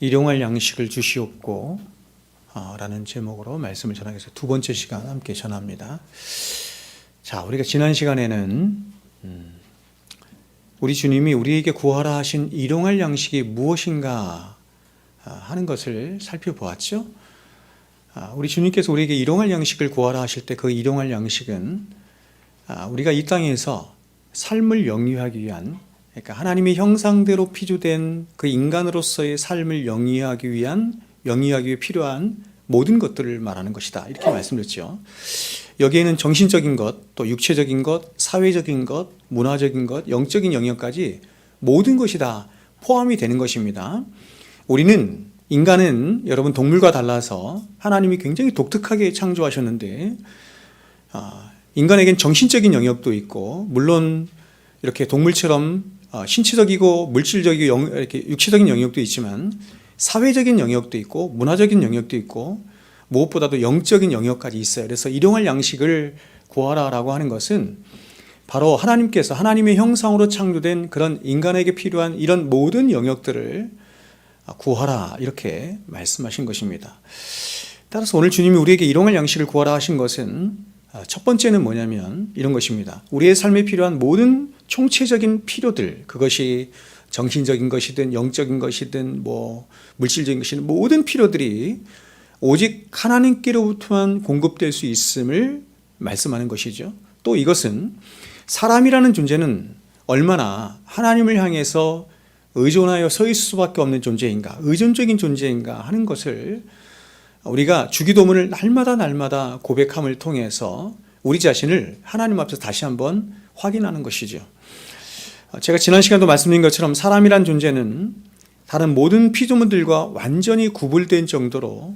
일용할 양식을 주시옵고 라는 제목으로 말씀을 전하겠습니다. 두 번째 시간 함께 전합니다. 자, 우리가 지난 시간에는 우리 주님이 우리에게 구하라 하신 일용할 양식이 무엇인가 하는 것을 살펴보았죠. 우리 주님께서 우리에게 일용할 양식을 구하라 하실 때 그 일용할 양식은 우리가 이 땅에서 삶을 영위하기 위한, 그러니까 하나님의 형상대로 피조된 그 인간으로서의 삶을 영위하기 위해 필요한 모든 것들을 말하는 것이다, 이렇게 말씀드렸죠. 여기에는 정신적인 것, 또 육체적인 것, 사회적인 것, 문화적인 것, 영적인 영역까지 모든 것이 다 포함이 되는 것입니다. 인간은 여러분 동물과 달라서 하나님이 굉장히 독특하게 창조하셨는데 인간에겐 정신적인 영역도 있고, 물론 이렇게 동물처럼 신체적이고 물질적이고 이렇게 육체적인 영역도 있지만 사회적인 영역도 있고 문화적인 영역도 있고 무엇보다도 영적인 영역까지 있어요. 그래서 일용할 양식을 구하라라고 하는 것은 바로 하나님께서 하나님의 형상으로 창조된 그런 인간에게 필요한 이런 모든 영역들을 구하라, 이렇게 말씀하신 것입니다. 따라서 오늘 주님이 우리에게 일용할 양식을 구하라 하신 것은 첫 번째는 뭐냐면 이런 것입니다. 우리의 삶에 필요한 모든 총체적인 필요들, 그것이 정신적인 것이든 영적인 것이든 물질적인 것이든 모든 필요들이 오직 하나님께로부터만 공급될 수 있음을 말씀하는 것이죠. 또 이것은 사람이라는 존재는 얼마나 하나님을 향해서 의존하여 서 있을 수밖에 없는 존재인가, 의존적인 존재인가 하는 것을 우리가 주기도문을 날마다 고백함을 통해서 우리 자신을 하나님 앞에서 다시 한번 확인하는 것이죠. 제가 지난 시간도 말씀드린 것처럼 사람이란 존재는 다른 모든 피조물들과 완전히 구분된 정도로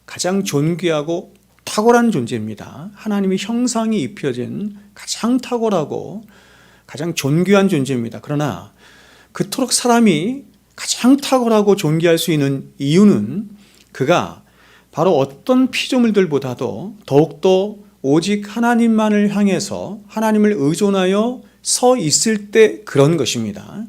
가장 존귀하고 탁월한 존재입니다. 하나님의 형상이 입혀진 가장 탁월하고 가장 존귀한 존재입니다. 그러나 그토록 사람이 가장 탁월하고 존귀할 수 있는 이유는 그가 바로 어떤 피조물들보다도 더욱더 오직 하나님만을 향해서 하나님을 의존하여 서 있을 때 그런 것입니다.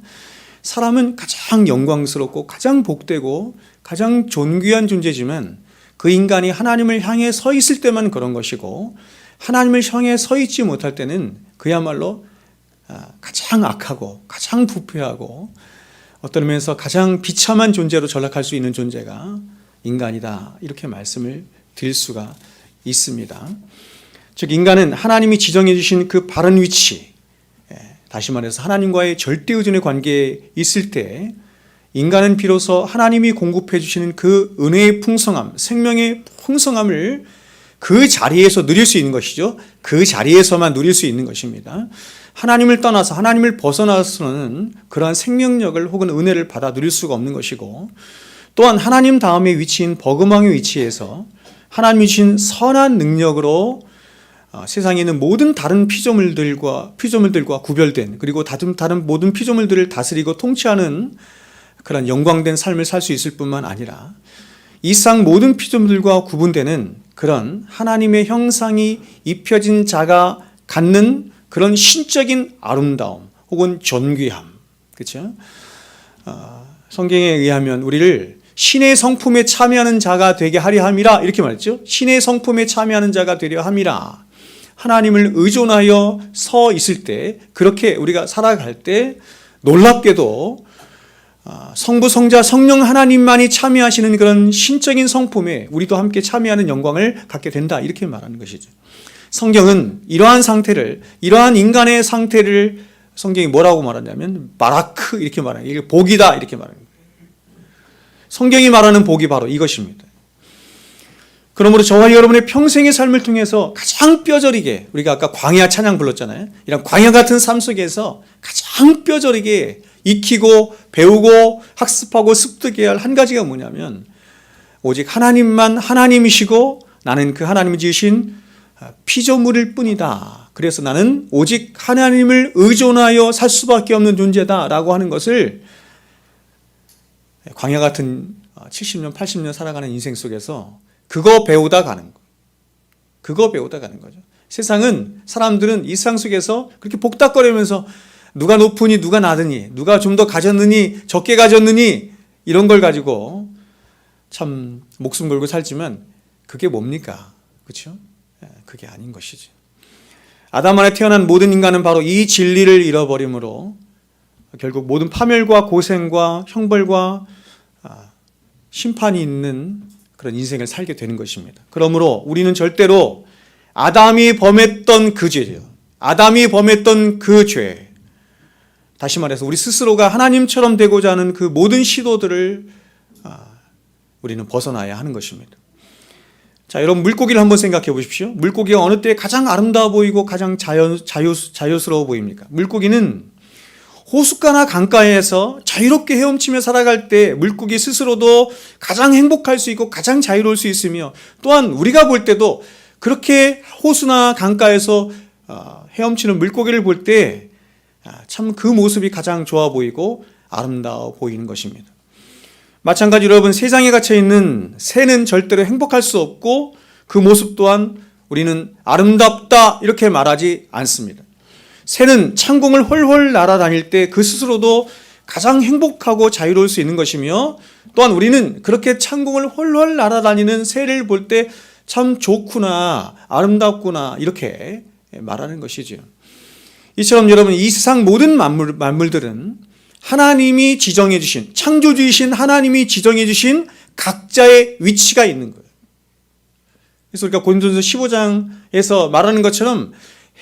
사람은 가장 영광스럽고 가장 복되고 가장 존귀한 존재지만 그 인간이 하나님을 향해 서 있을 때만 그런 것이고, 하나님을 향해 서 있지 못할 때는 그야말로 가장 악하고 가장 부패하고 어떤 면에서 가장 비참한 존재로 전락할 수 있는 존재가 인간이다, 이렇게 말씀을 드릴 수가 있습니다. 즉 인간은 하나님이 지정해 주신 그 바른 위치, 다시 말해서 하나님과의 절대 의존의 관계에 있을 때 인간은 비로소 하나님이 공급해 주시는 그 은혜의 풍성함, 생명의 풍성함을 그 자리에서 누릴 수 있는 것이죠. 그 자리에서만 누릴 수 있는 것입니다. 하나님을 떠나서, 하나님을 벗어나서는 그러한 생명력을 혹은 은혜를 받아 누릴 수가 없는 것이고, 또한 하나님 다음의 위치인 버금왕의 위치에서 하나님이 주신 선한 능력으로 세상에 있는 모든 다른 피조물들과 구별된, 그리고 다른 모든 피조물들을 다스리고 통치하는 그런 영광된 삶을 살 수 있을 뿐만 아니라 이 상 모든 피조물들과 구분되는 그런 하나님의 형상이 입혀진 자가 갖는 그런 신적인 아름다움 혹은 존귀함, 그렇죠? 성경에 의하면 우리를 신의 성품에 참여하는 자가 되게 하려 함이라, 이렇게 말했죠. 신의 성품에 참여하는 자가 되려 함이라. 하나님을 의존하여 서 있을 때, 그렇게 우리가 살아갈 때 놀랍게도 성부, 성자, 성령 하나님만이 참여하시는 그런 신적인 성품에 우리도 함께 참여하는 영광을 갖게 된다, 이렇게 말하는 것이죠. 성경은 이러한 상태를, 이러한 인간의 상태를 성경이 뭐라고 말하냐면 바라크, 이렇게 말해요. 이게 복이다, 이렇게 말합니다. 성경이 말하는 복이 바로 이것입니다. 그러므로 저와 여러분의 평생의 삶을 통해서 가장 뼈저리게, 우리가 아까 광야 찬양 불렀잖아요. 이런 광야 같은 삶 속에서 가장 뼈저리게 익히고 배우고 학습하고 습득해야 할 한 가지가 뭐냐면 오직 하나님만 하나님이시고 나는 그 하나님이 지으신 피조물일 뿐이다. 그래서 나는 오직 하나님을 의존하여 살 수밖에 없는 존재다라고 하는 것을 광야 같은 70년, 80년 살아가는 인생 속에서 그거 배우다 가는 거죠. 세상은, 사람들은 이 세상 속에서 그렇게 복닥거리면서 누가 높으니 누가 낮으니, 누가 좀 더 가졌느니 적게 가졌느니 이런 걸 가지고 참 목숨 걸고 살지만 그게 뭡니까? 그렇죠? 그게 아닌 것이지. 아담 안에 태어난 모든 인간은 바로 이 진리를 잃어버림으로 결국 모든 파멸과 고생과 형벌과 심판이 있는 그런 인생을 살게 되는 것입니다. 그러므로 우리는 절대로 아담이 범했던 그 죄요. 아담이 범했던 그 죄. 다시 말해서 우리 스스로가 하나님처럼 되고자 하는 그 모든 시도들을 우리는 벗어나야 하는 것입니다. 자, 여러분 물고기를 한번 생각해 보십시오. 물고기가 어느 때 가장 아름다워 보이고 가장 자유스러워 보입니까? 물고기는 호숫가나 강가에서 자유롭게 헤엄치며 살아갈 때 물고기 스스로도 가장 행복할 수 있고 가장 자유로울 수 있으며, 또한 우리가 볼 때도 그렇게 호수나 강가에서 헤엄치는 물고기를 볼 때 참 그 모습이 가장 좋아 보이고 아름다워 보이는 것입니다. 마찬가지로 여러분, 세상에 갇혀 있는 새는 절대로 행복할 수 없고 그 모습 또한 우리는 아름답다 이렇게 말하지 않습니다. 새는 창공을 홀홀 날아다닐 때 그 스스로도 가장 행복하고 자유로울 수 있는 것이며, 또한 우리는 그렇게 창공을 홀홀 날아다니는 새를 볼 때 참 좋구나, 아름답구나 이렇게 말하는 것이죠. 이처럼 여러분, 이 세상 모든 만물들은 하나님이 지정해 주신, 창조주이신 하나님이 지정해 주신 각자의 위치가 있는 거예요. 그래서 우리가 고린도전서 15장에서 말하는 것처럼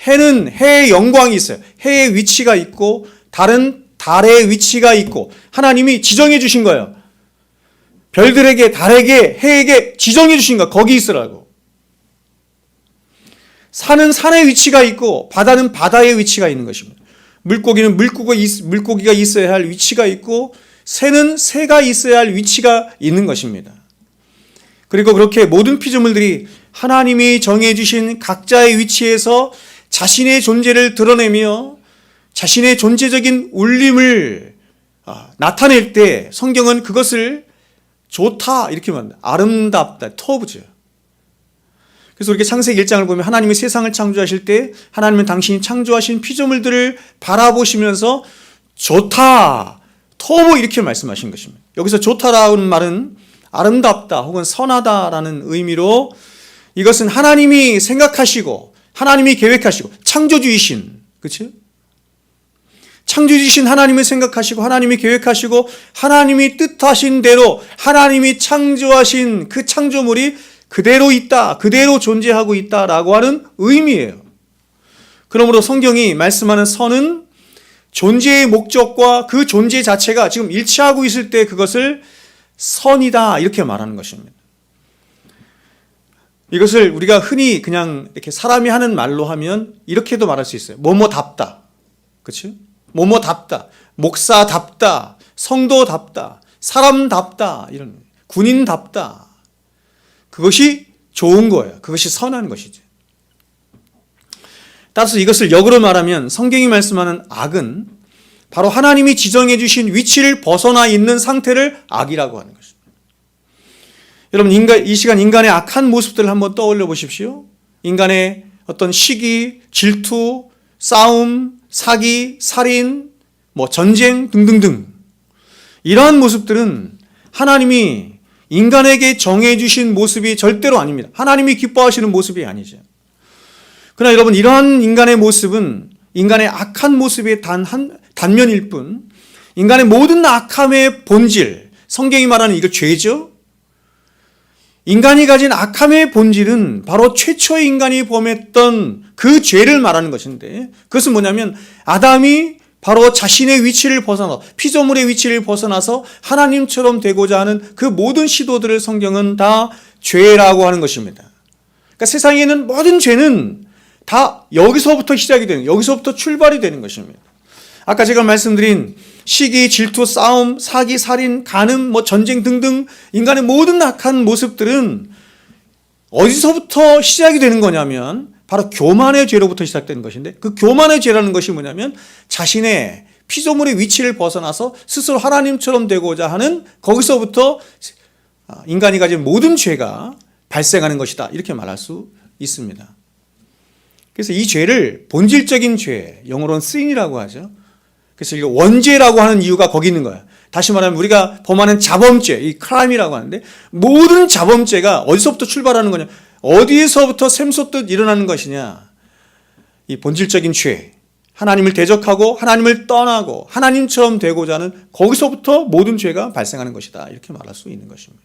해는 해의 영광이 있어요. 해의 위치가 있고 달은 달의 위치가 있고 하나님이 지정해 주신 거예요. 별들에게, 달에게, 해에게 지정해 주신 거예요. 거기 있으라고. 산은 산의 위치가 있고 바다는 바다의 위치가 있는 것입니다. 물고기는 물고기가 있어야 할 위치가 있고 새는 새가 있어야 할 위치가 있는 것입니다. 그리고 그렇게 모든 피조물들이 하나님이 정해주신 각자의 위치에서 자신의 존재를 드러내며 자신의 존재적인 울림을 나타낼 때 성경은 그것을 좋다 이렇게 말합니다. 아름답다, 터브죠. 그래서 이렇게 창세기 1장을 보면 하나님이 세상을 창조하실 때 하나님은 당신이 창조하신 피조물들을 바라보시면서 좋다, 터브 이렇게 말씀하신 것입니다. 여기서 좋다라는 말은 아름답다 혹은 선하다라는 의미로, 이것은 하나님이 생각하시고 하나님이 계획하시고 창조주이신, 그렇죠? 창조주이신 하나님을 생각하시고 하나님이 계획하시고 하나님이 뜻하신 대로 하나님이 창조하신 그 창조물이 그대로 있다, 그대로 존재하고 있다라고 하는 의미예요. 그러므로 성경이 말씀하는 선은 존재의 목적과 그 존재 자체가 지금 일치하고 있을 때 그것을 선이다 이렇게 말하는 것입니다. 이것을 우리가 흔히 그냥 이렇게 사람이 하는 말로 하면 이렇게도 말할 수 있어요. 뭐뭐답다, 그렇죠? 뭐뭐답다, 목사답다, 성도답다, 사람답다, 이런 군인답다. 그것이 좋은 거예요. 그것이 선한 것이죠. 따라서 이것을 역으로 말하면 성경이 말씀하는 악은 바로 하나님이 지정해 주신 위치를 벗어나 있는 상태를 악이라고 하는 것입니다. 여러분, 이 시간 인간의 악한 모습들을 한번 떠올려 보십시오. 인간의 어떤 시기, 질투, 싸움, 사기, 살인, 전쟁 등등등, 이러한 모습들은 하나님이 인간에게 정해주신 모습이 절대로 아닙니다. 하나님이 기뻐하시는 모습이 아니죠. 그러나 여러분, 이러한 인간의 모습은 인간의 악한 모습의 단면일 뿐, 인간의 모든 악함의 본질, 성경이 말하는 이거 죄죠. 인간이 가진 악함의 본질은 바로 최초의 인간이 범했던 그 죄를 말하는 것인데, 그것은 뭐냐면 아담이 바로 자신의 위치를 벗어나, 피조물의 위치를 벗어나서 하나님처럼 되고자 하는 그 모든 시도들을 성경은 다 죄라고 하는 것입니다. 그러니까 세상에 있는 모든 죄는 다 여기서부터 시작이 되는, 여기서부터 출발이 되는 것입니다. 아까 제가 말씀드린 시기, 질투, 싸움, 사기, 살인, 간음, 전쟁 등등 인간의 모든 악한 모습들은 어디서부터 시작이 되는 거냐면 바로 교만의 죄로부터 시작되는 것인데, 그 교만의 죄라는 것이 뭐냐면 자신의 피조물의 위치를 벗어나서 스스로 하나님처럼 되고자 하는, 거기서부터 인간이 가진 모든 죄가 발생하는 것이다 이렇게 말할 수 있습니다. 그래서 이 죄를 본질적인 죄, 영어로는 sin이라고 하죠. 그래서 이거 원죄라고 하는 이유가 거기 있는 거야. 다시 말하면 우리가 범하는 자범죄, 이 크라임이라고 하는데, 모든 자범죄가 어디서부터 출발하는 거냐? 어디에서부터 샘솟듯 일어나는 것이냐? 이 본질적인 죄, 하나님을 대적하고 하나님을 떠나고 하나님처럼 되고자 하는, 거기서부터 모든 죄가 발생하는 것이다, 이렇게 말할 수 있는 것입니다.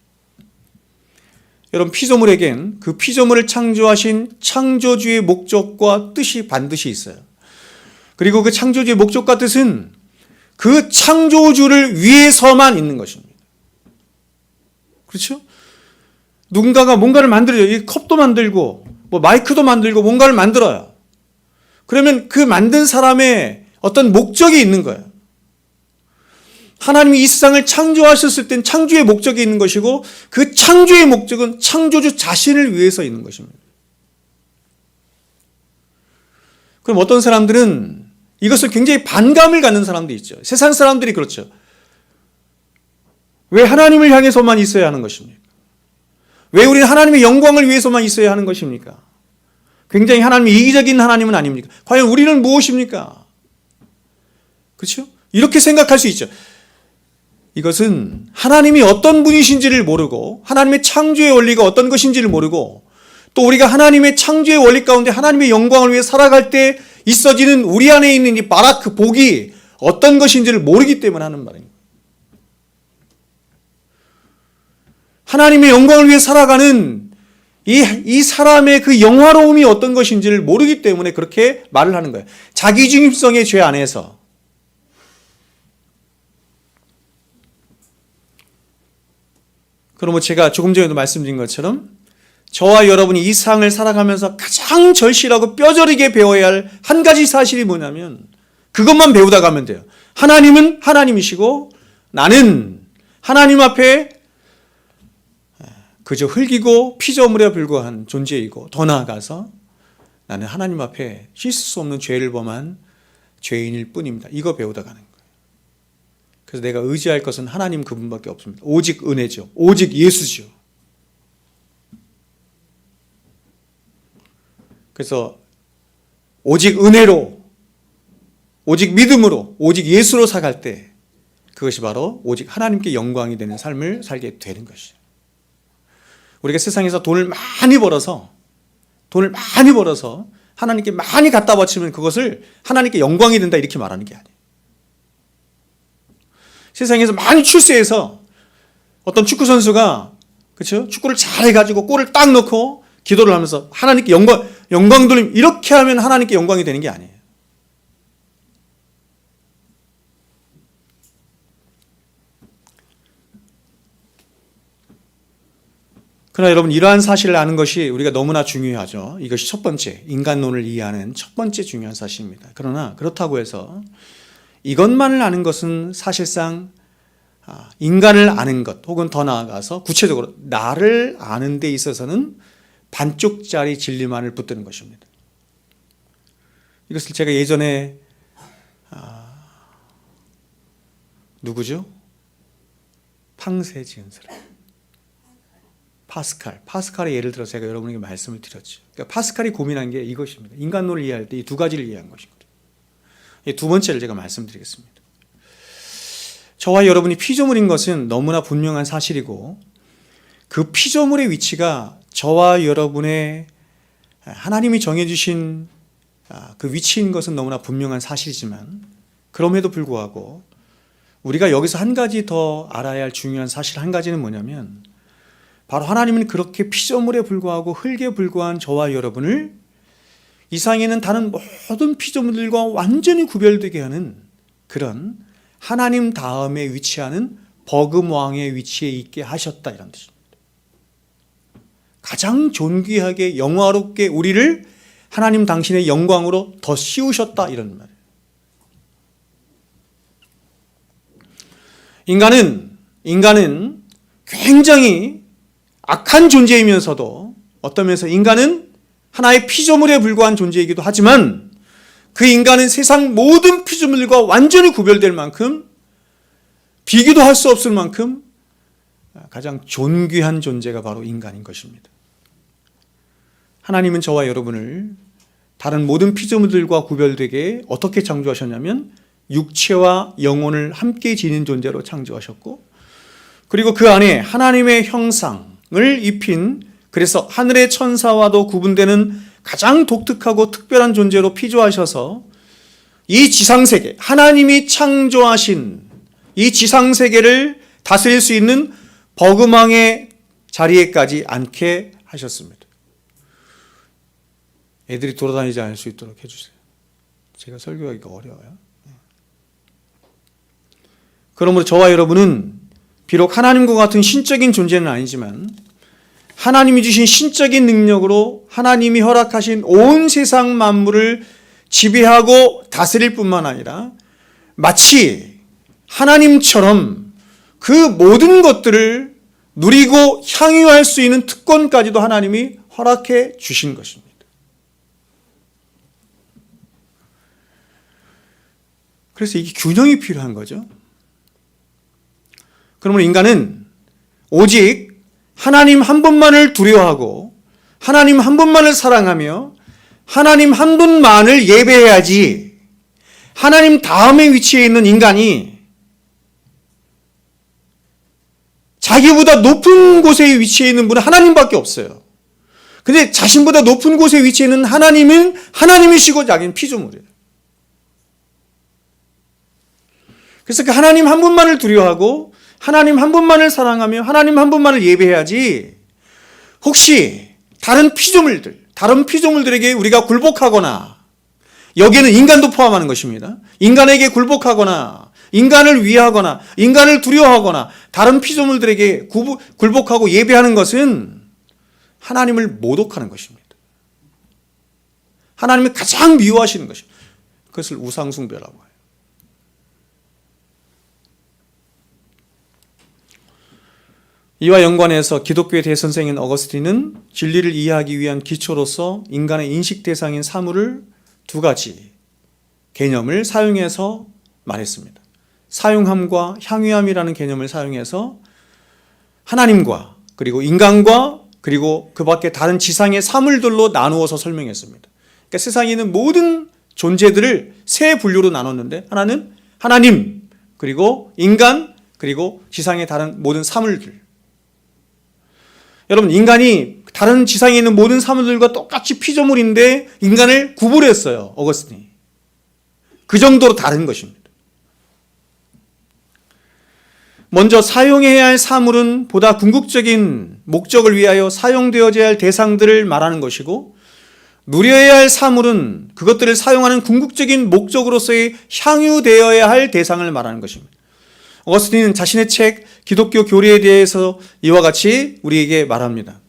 여러분, 피조물에겐 그 피조물을 창조하신 창조주의 목적과 뜻이 반드시 있어요. 그리고 그 창조주의 목적과 뜻은 그 창조주를 위해서만 있는 것입니다. 그렇죠? 누군가가 뭔가를 만들어요. 이 컵도 만들고 뭐 마이크도 만들고 뭔가를 만들어요. 그러면 그 만든 사람의 어떤 목적이 있는 거예요. 하나님이 이 세상을 창조하셨을 땐 창조의 목적이 있는 것이고, 그 창조의 목적은 창조주 자신을 위해서 있는 것입니다. 그럼 어떤 사람들은 이것을 굉장히 반감을 갖는 사람도 있죠. 세상 사람들이 그렇죠. 왜 하나님을 향해서만 있어야 하는 것입니까? 왜 우리는 하나님의 영광을 위해서만 있어야 하는 것입니까? 굉장히 하나님이 이기적인 하나님은 아닙니까? 과연 우리는 무엇입니까? 그렇죠? 이렇게 생각할 수 있죠. 이것은 하나님이 어떤 분이신지를 모르고, 하나님의 창조의 원리가 어떤 것인지를 모르고, 또 우리가 하나님의 창조의 원리 가운데 하나님의 영광을 위해 살아갈 때 있어지는 우리 안에 있는 이 바라크, 복이 어떤 것인지를 모르기 때문에 하는 말입니다. 하나님의 영광을 위해 살아가는 이 사람의 그 영화로움이 어떤 것인지를 모르기 때문에 그렇게 말을 하는 거예요. 자기중심성의 죄 안에서. 그러면 제가 조금 전에도 말씀드린 것처럼 저와 여러분이 이 세상을 살아가면서 가장 절실하고 뼈저리게 배워야 할 한 가지 사실이 뭐냐면, 그것만 배우다 가면 돼요. 하나님은 하나님이시고 나는 하나님 앞에 그저 흙이고 피조물에 불과한 존재이고, 더 나아가서 나는 하나님 앞에 씻을 수 없는 죄를 범한 죄인일 뿐입니다. 이거 배우다 가는 거예요. 그래서 내가 의지할 것은 하나님 그분밖에 없습니다. 오직 은혜죠. 오직 예수죠. 그래서 오직 은혜로, 오직 믿음으로, 오직 예수로 살아갈 때 그것이 바로 오직 하나님께 영광이 되는 삶을 살게 되는 것이죠. 우리가 세상에서 돈을 많이 벌어서 하나님께 많이 갖다 바치면 그것을 하나님께 영광이 된다, 이렇게 말하는 게 아니에요. 세상에서 많이 출세해서 어떤 축구 선수가, 그렇죠? 축구를 잘해가지고 골을 딱 넣고 기도를 하면서 하나님께 영광 돌림, 이렇게 하면 하나님께 영광이 되는 게 아니에요. 그러나 여러분, 이러한 사실을 아는 것이 우리가 너무나 중요하죠. 이것이 첫 번째, 인간론을 이해하는 첫 번째 중요한 사실입니다. 그러나 그렇다고 해서 이것만을 아는 것은 사실상 인간을 아는 것, 혹은 더 나아가서 구체적으로 나를 아는 데 있어서는 반쪽짜리 진리만을 붙드는 것입니다. 이것을 제가 예전에 누구죠? 팡세 지은 사람, 파스칼의 예를 들어 제가 여러분에게 말씀을 드렸죠. 그러니까 파스칼이 고민한 게 이것입니다. 인간론을 이해할 때 이 두 가지를 이해한 것이거든요. 두 번째를 제가 말씀드리겠습니다. 저와 여러분이 피조물인 것은 너무나 분명한 사실이고, 그 피조물의 위치가 저와 여러분의 하나님이 정해주신 그 위치인 것은 너무나 분명한 사실이지만, 그럼에도 불구하고 우리가 여기서 한 가지 더 알아야 할 중요한 사실 한 가지는 뭐냐면, 바로 하나님은 그렇게 피조물에 불과하고 흙에 불과한 저와 여러분을 이 세상에 있는 다른 모든 피조물들과 완전히 구별되게 하는 그런 하나님 다음에 위치하는 버금왕의 위치에 있게 하셨다, 이런 뜻입니다. 가장 존귀하게 영화롭게 우리를 하나님 당신의 영광으로 더 씌우셨다, 이런 말이에요. 인간은 굉장히 악한 존재이면서도 어떤 면에서 인간은 하나의 피조물에 불과한 존재이기도 하지만, 그 인간은 세상 모든 피조물들과 완전히 구별될 만큼, 비교도 할 수 없을 만큼 가장 존귀한 존재가 바로 인간인 것입니다. 하나님은 저와 여러분을 다른 모든 피조물들과 구별되게 어떻게 창조하셨냐면, 육체와 영혼을 함께 지닌 존재로 창조하셨고, 그리고 그 안에 하나님의 형상을 입힌, 그래서 하늘의 천사와도 구분되는 가장 독특하고 특별한 존재로 피조하셔서 이 지상세계, 하나님이 창조하신 이 지상세계를 다스릴 수 있는 버금왕의 자리에까지 앉게 하셨습니다. 애들이 돌아다니지 않을 수 있도록 해주세요. 제가 설교하기가 어려워요. 그러므로 저와 여러분은 비록 하나님과 같은 신적인 존재는 아니지만 하나님이 주신 신적인 능력으로 하나님이 허락하신 온 세상 만물을 지배하고 다스릴 뿐만 아니라 마치 하나님처럼 그 모든 것들을 누리고 향유할 수 있는 특권까지도 하나님이 허락해 주신 것입니다. 그래서 이게 균형이 필요한 거죠. 그러므로 인간은 오직 하나님 한 분만을 두려워하고 하나님 한 분만을 사랑하며 하나님 한 분만을 예배해야지, 하나님 다음에 위치해 있는 인간이 자기보다 높은 곳에 위치해 있는 분은 하나님밖에 없어요. 근데 자신보다 높은 곳에 위치해 있는 하나님은 하나님이시고 자기는 피조물이에요. 그래서 그 하나님 한 분만을 두려워하고 하나님 한 분만을 사랑하며 하나님 한 분만을 예배해야지, 혹시 다른 피조물들에게 우리가 굴복하거나, 여기에는 인간도 포함하는 것입니다. 인간에게 굴복하거나 인간을 위하거나 인간을 두려워하거나 다른 피조물들에게 굴복하고 예배하는 것은 하나님을 모독하는 것입니다. 하나님이 가장 미워하시는 것입니다. 그것을 우상숭배라고 해요. 이와 연관해서 기독교의 대선생인 어거스틴은 진리를 이해하기 위한 기초로서 인간의 인식 대상인 사물을 두 가지 개념을 사용해서 말했습니다. 사용함과 향유함이라는 개념을 사용해서 하나님과 그리고 인간과 그리고 그 밖에 다른 지상의 사물들로 나누어서 설명했습니다. 그러니까 세상에 있는 모든 존재들을 세 분류로 나눴는데, 하나는 하나님, 그리고 인간, 그리고 지상의 다른 모든 사물들. 여러분, 인간이 다른 지상에 있는 모든 사물들과 똑같이 피조물인데 인간을 구분했어요, 어거스틴이. 그 정도로 다른 것입니다. 먼저 사용해야 할 사물은 보다 궁극적인 목적을 위하여 사용되어져야 할 대상들을 말하는 것이고, 누려야 할 사물은 그것들을 사용하는 궁극적인 목적으로서의 향유되어야 할 대상을 말하는 것입니다. 어거스틴은 자신의 책 기독교 교리에 대해서 이와 같이 우리에게 말합니다.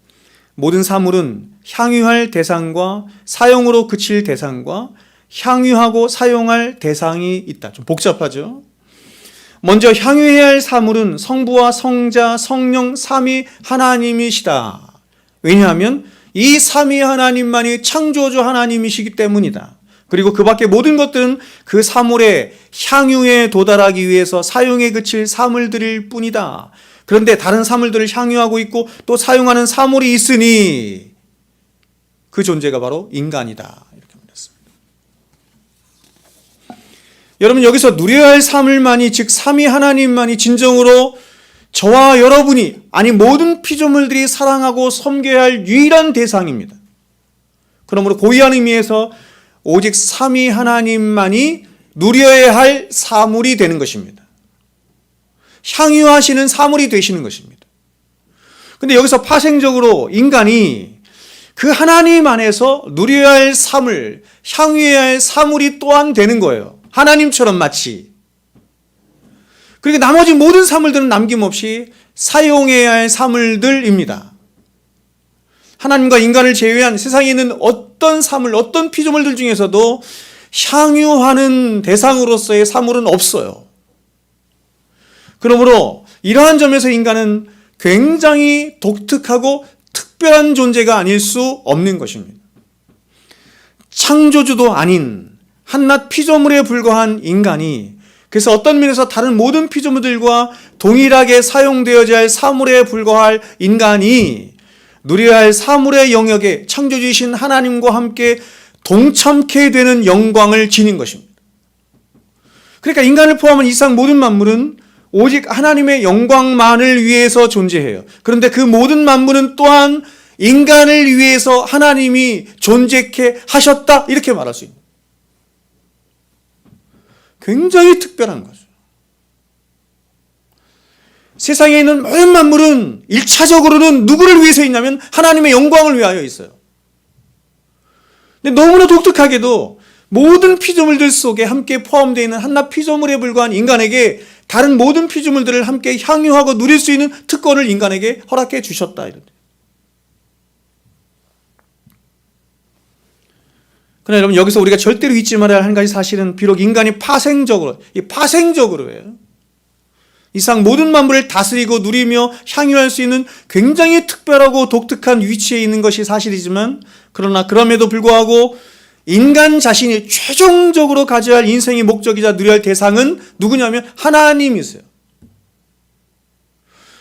모든 사물은 향유할 대상과 사용으로 그칠 대상과 향유하고 사용할 대상이 있다. 좀 복잡하죠? 먼저 향유해야 할 사물은 성부와 성자, 성령, 삼위 하나님이시다. 왜냐하면 이 삼위 하나님만이 창조주 하나님이시기 때문이다. 그리고 그 밖에 모든 것들은 그 사물의 향유에 도달하기 위해서 사용에 그칠 사물들일 뿐이다. 그런데 다른 사물들을 향유하고 있고 또 사용하는 사물이 있으니 그 존재가 바로 인간이다. 이렇게 말했습니다. 여러분, 여기서 누려야 할 사물만이, 즉 삼위 하나님만이 진정으로 저와 여러분이, 아니 모든 피조물들이 사랑하고 섬겨야 할 유일한 대상입니다. 그러므로 고유한 의미에서 오직 삼위 하나님만이 누려야 할 사물이 되는 것입니다. 향유하시는 사물이 되시는 것입니다. 근데 여기서 파생적으로 인간이 그 하나님 안에서 누려야 할 사물, 향유해야 할 사물이 또한 되는 거예요. 하나님처럼 마치. 그러니까 나머지 모든 사물들은 남김없이 사용해야 할 사물들입니다. 하나님과 인간을 제외한 세상에 있는 어떤 사물, 어떤 피조물들 중에서도 향유하는 대상으로서의 사물은 없어요. 그러므로 이러한 점에서 인간은 굉장히 독특하고 특별한 존재가 아닐 수 없는 것입니다. 창조주도 아닌 한낱 피조물에 불과한 인간이, 그래서 어떤 면에서 다른 모든 피조물들과 동일하게 사용되어야 할 사물에 불과할 인간이 누려야 할 사물의 영역에 창조주이신 하나님과 함께 동참케 되는 영광을 지닌 것입니다. 그러니까 인간을 포함한 이 세상 모든 만물은 오직 하나님의 영광만을 위해서 존재해요. 그런데 그 모든 만물은 또한 인간을 위해서 하나님이 존재케 하셨다, 이렇게 말할 수 있는, 굉장히 특별한 거죠. 세상에 있는 모든 만물은 1차적으로는 누구를 위해서 있냐면 하나님의 영광을 위하여 있어요. 근데 너무나 독특하게도 모든 피조물들 속에 함께 포함되어 있는 한낱 피조물에 불과한 인간에게 다른 모든 피조물들을 함께 향유하고 누릴 수 있는 특권을 인간에게 허락해 주셨다, 이런데. 그러나 여러분, 여기서 우리가 절대로 잊지 말아야 할 한 가지 사실은 비록 인간이 파생적으로예요. 이 세상 모든 만물을 다스리고 누리며 향유할 수 있는 굉장히 특별하고 독특한 위치에 있는 것이 사실이지만, 그러나 그럼에도 불구하고 인간 자신이 최종적으로 가져야 할 인생의 목적이자 누려야 할 대상은 누구냐면 하나님이세요.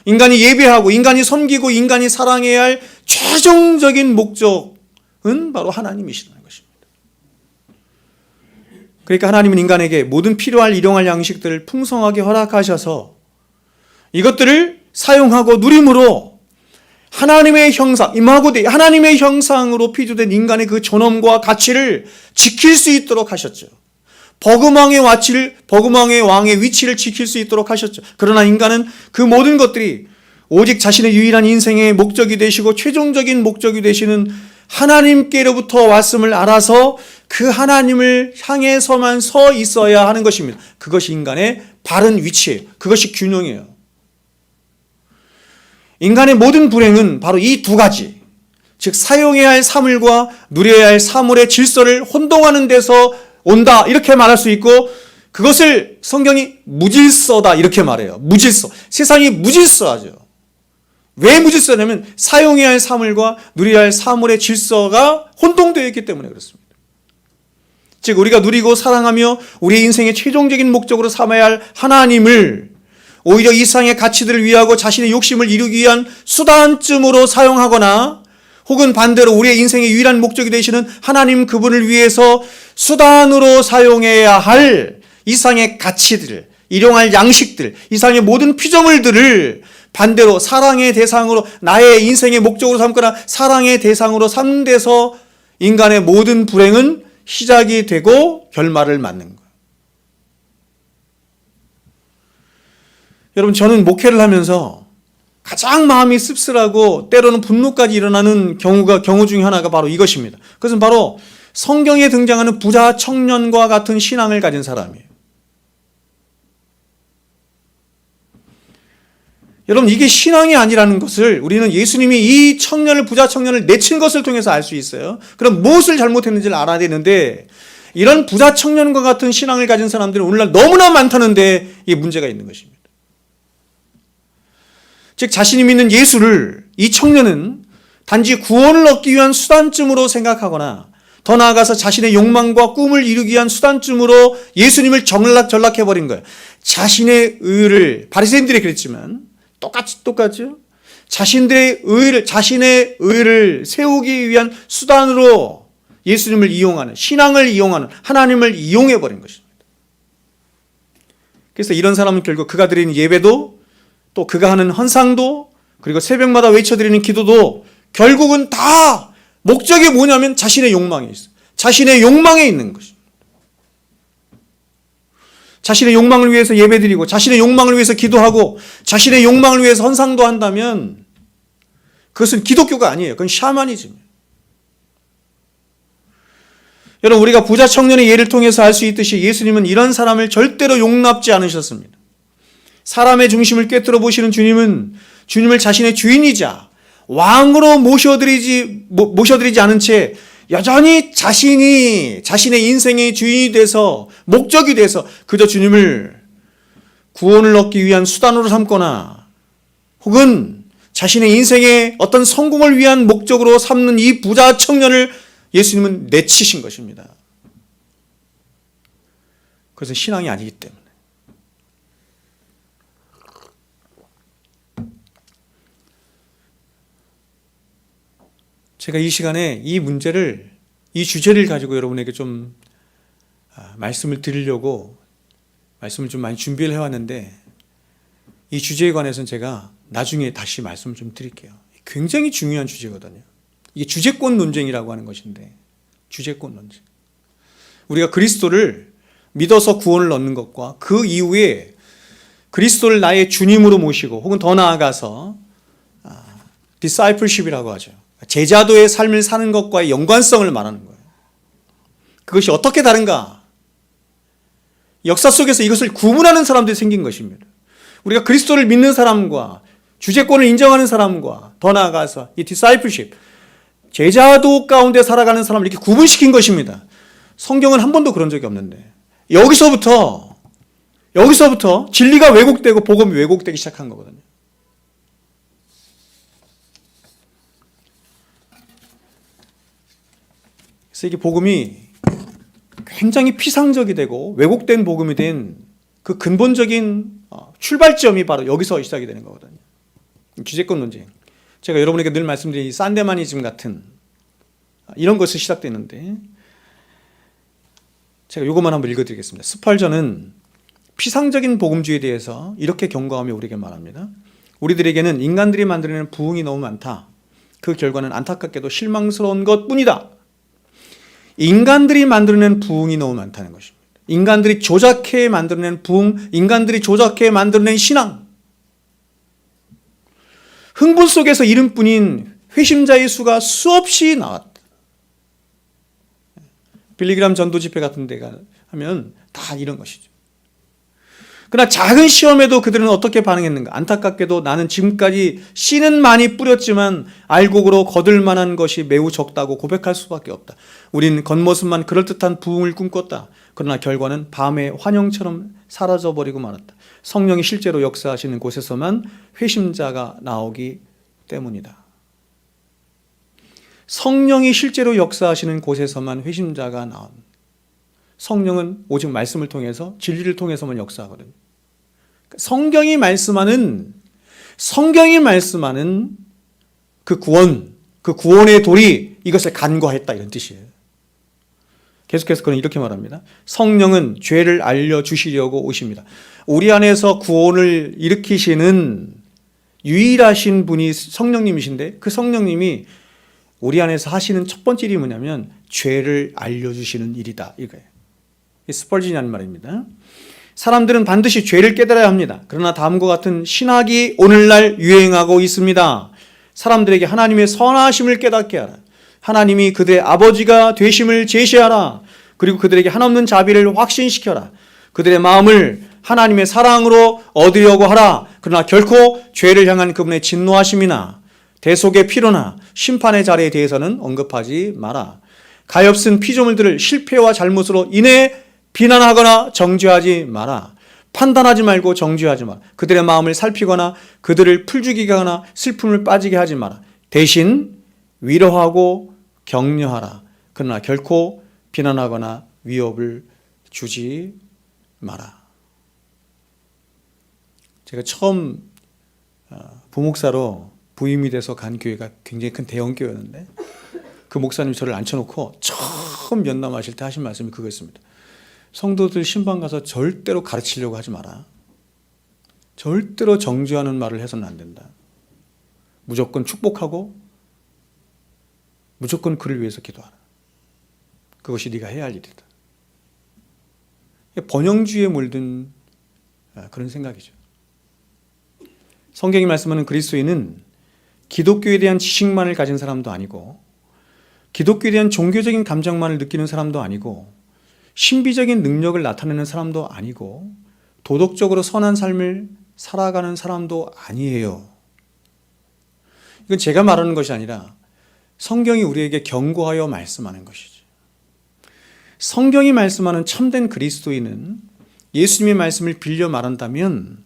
인간이 예배하고 인간이 섬기고 인간이 사랑해야 할 최종적인 목적은 바로 하나님이시라는 것입니다. 그러니까 하나님은 인간에게 모든 필요할 일용할 양식들을 풍성하게 허락하셔서 이것들을 사용하고 누림으로 하나님의 형상, 이마고대 하나님의 형상으로 피조된 인간의 그 존엄과 가치를 지킬 수 있도록 하셨죠. 버금왕의 왕의 위치를 지킬 수 있도록 하셨죠. 그러나 인간은 그 모든 것들이 오직 자신의 유일한 인생의 목적이 되시고 최종적인 목적이 되시는 하나님께로부터 왔음을 알아서 그 하나님을 향해서만 서 있어야 하는 것입니다. 그것이 인간의 바른 위치예요. 그것이 균형이에요. 인간의 모든 불행은 바로 이 두 가지, 즉 사용해야 할 사물과 누려야 할 사물의 질서를 혼동하는 데서 온다, 이렇게 말할 수 있고, 그것을 성경이 무질서다, 이렇게 말해요. 무질서. 세상이 무질서하죠. 왜 무질서냐면 사용해야 할 사물과 누려야 할 사물의 질서가 혼동되어 있기 때문에 그렇습니다. 즉 우리가 누리고 사랑하며 우리의 인생의 최종적인 목적으로 삼아야 할 하나님을 오히려 이 세상의 가치들을 위하고 자신의 욕심을 이루기 위한 수단쯤으로 사용하거나, 혹은 반대로 우리의 인생의 유일한 목적이 되시는 하나님 그분을 위해서 수단으로 사용해야 할 이 세상의 가치들, 일용할 양식들, 이 세상의 모든 피조물들을 반대로 사랑의 대상으로, 나의 인생의 목적으로 삼거나 사랑의 대상으로 삼는 데서 인간의 모든 불행은 시작이 되고 결말을 맞는 거예요. 여러분, 저는 목회를 하면서 가장 마음이 씁쓸하고 때로는 분노까지 일어나는 경우 중에 하나가 바로 이것입니다. 그것은 바로 성경에 등장하는 부자 청년과 같은 신앙을 가진 사람이에요. 여러분, 이게 신앙이 아니라는 것을 우리는 예수님이 이 부자 청년을 내친 것을 통해서 알 수 있어요. 그럼 무엇을 잘못했는지를 알아야 되는데, 이런 부자 청년과 같은 신앙을 가진 사람들은 오늘날 너무나 많다는데 이게 문제가 있는 것입니다. 즉 자신이 믿는 예수를 이 청년은 단지 구원을 얻기 위한 수단쯤으로 생각하거나, 더 나아가서 자신의 욕망과 꿈을 이루기 위한 수단쯤으로 예수님을 전락해버린 거예요. 자신의 의를, 바리새인들이 그랬지만 똑같죠. 자신의 의를 세우기 위한 수단으로 예수님을 이용하는, 신앙을 이용하는, 하나님을 이용해버린 것입니다. 그래서 이런 사람은 결국 그가 드리는 예배도, 또 그가 하는 헌상도, 그리고 새벽마다 외쳐드리는 기도도 결국은 다 목적이 뭐냐면 자신의 욕망에 있어요. 자신의 욕망에 있는 것입니다. 자신의 욕망을 위해서 예배드리고, 자신의 욕망을 위해서 기도하고, 자신의 욕망을 위해서 헌상도 한다면 그것은 기독교가 아니에요. 그건 샤머니즘이에요. 여러분, 우리가 부자 청년의 예를 통해서 알 수 있듯이 예수님은 이런 사람을 절대로 용납지 않으셨습니다. 사람의 중심을 꿰뚫어 보시는 주님은 주님을 자신의 주인이자 왕으로 모셔드리지 않은 채 여전히 자신의 인생의 주인이 돼서, 목적이 돼서 그저 주님을 구원을 얻기 위한 수단으로 삼거나, 혹은 자신의 인생의 어떤 성공을 위한 목적으로 삼는 이 부자 청년을 예수님은 내치신 것입니다. 그것은 신앙이 아니기 때문에. 제가 이 시간에 이 주제를 가지고 여러분에게 좀 말씀을 드리려고 말씀을 좀 많이 준비를 해왔는데 이 주제에 관해서는 제가 나중에 다시 말씀을 좀 드릴게요. 굉장히 중요한 주제거든요. 이게 주제권 논쟁이라고 하는 것인데, 주제권 논쟁. 우리가 그리스도를 믿어서 구원을 얻는 것과 그 이후에 그리스도를 나의 주님으로 모시고 혹은 더 나아가서 discipleship이라고 하죠. 제자도의 삶을 사는 것과의 연관성을 말하는 거예요. 그것이 어떻게 다른가? 역사 속에서 이것을 구분하는 사람들이 생긴 것입니다. 우리가 그리스도를 믿는 사람과 주제권을 인정하는 사람과 더 나아가서 이 discipleship, 제자도 가운데 살아가는 사람을 이렇게 구분시킨 것입니다. 성경은 한 번도 그런 적이 없는데 여기서부터 진리가 왜곡되고 복음이 왜곡되기 시작한 거거든요. 그래서 이게 복음이 굉장히 피상적이 되고 왜곡된 복음이 된 그 근본적인 출발점이 바로 여기서 시작이 되는 거거든요. 주제권 논쟁. 제가 여러분에게 늘 말씀드린 이 산데마니즘 같은 이런 것이 시작됐는데 제가 이것만 한번 읽어드리겠습니다. 스펄전은 피상적인 복음주의에 대해서 이렇게 경고하며 우리에게 말합니다. 우리들에게는 인간들이 만들어내는 부흥이 너무 많다. 그 결과는 안타깝게도 실망스러운 것뿐이다. 인간들이 만들어낸 부흥이 너무 많다는 것입니다. 인간들이 조작해 만들어낸 부흥, 인간들이 조작해 만들어낸 신앙. 흥분 속에서 이름뿐인 회심자의 수가 수없이 나왔다. 빌리그람 전도 집회 같은 데가 하면 다 이런 것이죠. 그러나 작은 시험에도 그들은 어떻게 반응했는가? 안타깝게도 나는 지금까지 씨는 많이 뿌렸지만 알곡으로 거둘 만한 것이 매우 적다고 고백할 수밖에 없다. 우린 겉모습만 그럴듯한 부흥을 꿈꿨다. 그러나 결과는 밤의 환영처럼 사라져버리고 말았다. 성령이 실제로 역사하시는 곳에서만 회심자가 나오기 때문이다. 성령이 실제로 역사하시는 곳에서만 회심자가 나온. 성령은 오직 말씀을 통해서 진리를 통해서만 역사하거든요. 성경이 말씀하는 그 구원의 돌이 이것을 간과했다 이런 뜻이에요. 계속해서 그는 이렇게 말합니다. 성령은 죄를 알려주시려고 오십니다. 우리 안에서 구원을 일으키시는 유일하신 분이 성령님이신데 그 성령님이 우리 안에서 하시는 첫 번째 일이 뭐냐면 죄를 알려주시는 일이다 이거예요. 스펄진이라는 말입니다. 사람들은 반드시 죄를 깨달아야 합니다. 그러나 다음과 같은 신학이 오늘날 유행하고 있습니다. 사람들에게 하나님의 선하심을 깨닫게 하라. 하나님이 그들의 아버지가 되심을 제시하라. 그리고 그들에게 한없는 자비를 확신시켜라. 그들의 마음을 하나님의 사랑으로 얻으려고 하라. 그러나 결코 죄를 향한 그분의 진노하심이나 대속의 피로나 심판의 자리에 대해서는 언급하지 마라. 가엾은 피조물들을 실패와 잘못으로 인해 비난하거나 정죄하지 마라. 판단하지 말고 정죄하지 마라. 그들의 마음을 살피거나 그들을 풀죽이게 하거나 슬픔을 빠지게 하지 마라. 대신 위로하고 격려하라. 그러나 결코 비난하거나 위협을 주지 마라. 제가 처음 부목사로 부임이 돼서 간 교회가 굉장히 큰 대형 교회였는데 그 목사님이 저를 앉혀놓고 처음 면담하실 때 하신 말씀이 그거였습니다. 성도들 신방 가서 절대로 가르치려고 하지 마라. 절대로 정죄하는 말을 해서는 안 된다. 무조건 축복하고 무조건 그를 위해서 기도하라. 그것이 네가 해야 할 일이다. 번영주의에 물든 그런 생각이죠. 성경이 말씀하는 그리스도인은 기독교에 대한 지식만을 가진 사람도 아니고 기독교에 대한 종교적인 감정만을 느끼는 사람도 아니고 신비적인 능력을 나타내는 사람도 아니고 도덕적으로 선한 삶을 살아가는 사람도 아니에요. 이건 제가 말하는 것이 아니라 성경이 우리에게 경고하여 말씀하는 것이죠. 성경이 말씀하는 참된 그리스도인은 예수님의 말씀을 빌려 말한다면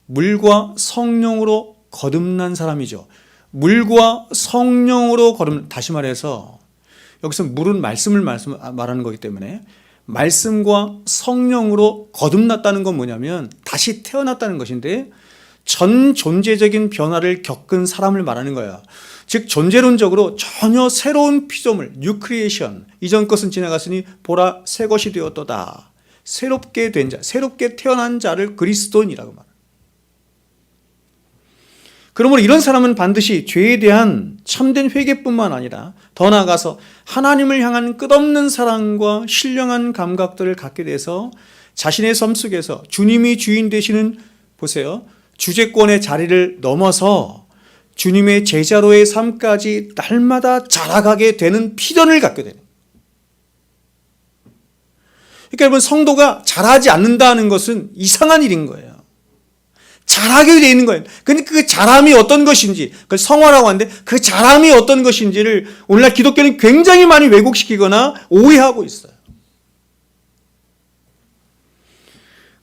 물과 성령으로 거듭난 사람이죠. 물과 성령으로 다시 말해서 여기서 물은 말씀을 말하는 거기 때문에 말씀과 성령으로 거듭났다는 건 뭐냐면 다시 태어났다는 것인데 전 존재적인 변화를 겪은 사람을 말하는 거야. 즉 존재론적으로 전혀 새로운 피조물, 뉴크리에이션, 이전 것은 지나갔으니 보라 새 것이 되었도다. 새롭게 된 자, 새롭게 태어난 자를 그리스도인이라고 말합니다. 그러므로 이런 사람은 반드시 죄에 대한 참된 회개뿐만 아니라 더 나아가서 하나님을 향한 끝없는 사랑과 신령한 감각들을 갖게 돼서 자신의 삶 속에서 주님이 주인 되시는, 보세요, 주재권의 자리를 넘어서 주님의 제자로의 삶까지 날마다 자라가게 되는 필연을 갖게 되는. 그러니까 여러분, 성도가 자라지 않는다는 것은 이상한 일인 거예요. 자라게 되어 있는 거예요. 근데 그 자람이 어떤 것인지, 그걸 성화라고 하는데 그 자람이 어떤 것인지를 오늘날 기독교는 굉장히 많이 왜곡시키거나 오해하고 있어요.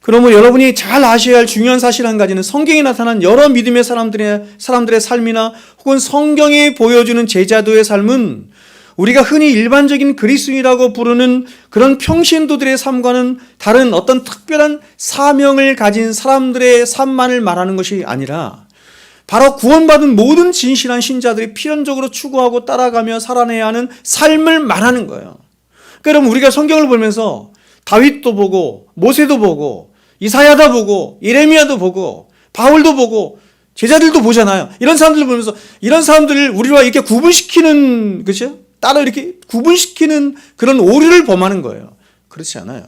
그러므로 여러분이 잘 아셔야 할 중요한 사실 한 가지는 성경에 나타난 여러 믿음의 사람들의 삶이나 혹은 성경이 보여주는 제자도의 삶은 우리가 흔히 일반적인 그리스도인이라고 부르는 그런 평신도들의 삶과는 다른 어떤 특별한 사명을 가진 사람들의 삶만을 말하는 것이 아니라 바로 구원받은 모든 진실한 신자들이 필연적으로 추구하고 따라가며 살아내야 하는 삶을 말하는 거예요. 그러니까 여러분, 우리가 성경을 보면서 다윗도 보고 모세도 보고 이사야도 보고 예레미야도 보고 바울도 보고 제자들도 보잖아요. 이런 사람들을 보면서 이런 사람들을 우리와 이렇게 구분시키는, 그렇죠? 따로 이렇게 구분시키는 그런 오류를 범하는 거예요. 그렇지 않아요.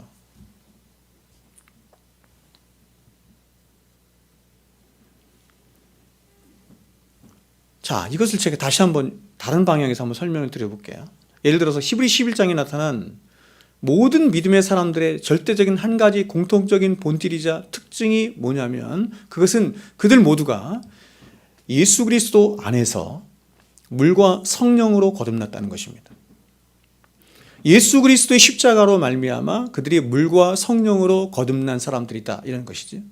자, 이것을 제가 다시 한번 다른 방향에서 한번 설명을 드려볼게요. 예를 들어서 히브리 11장에 나타난 모든 믿음의 사람들의 절대적인 한 가지 공통적인 본질이자 특징이 뭐냐면, 그것은 그들 모두가 예수 그리스도 안에서 물과 성령으로 거듭났다는 것입니다. 예수 그리스도의 십자가로 말미암아 그들이 물과 성령으로 거듭난 사람들이다, 이런 것이지.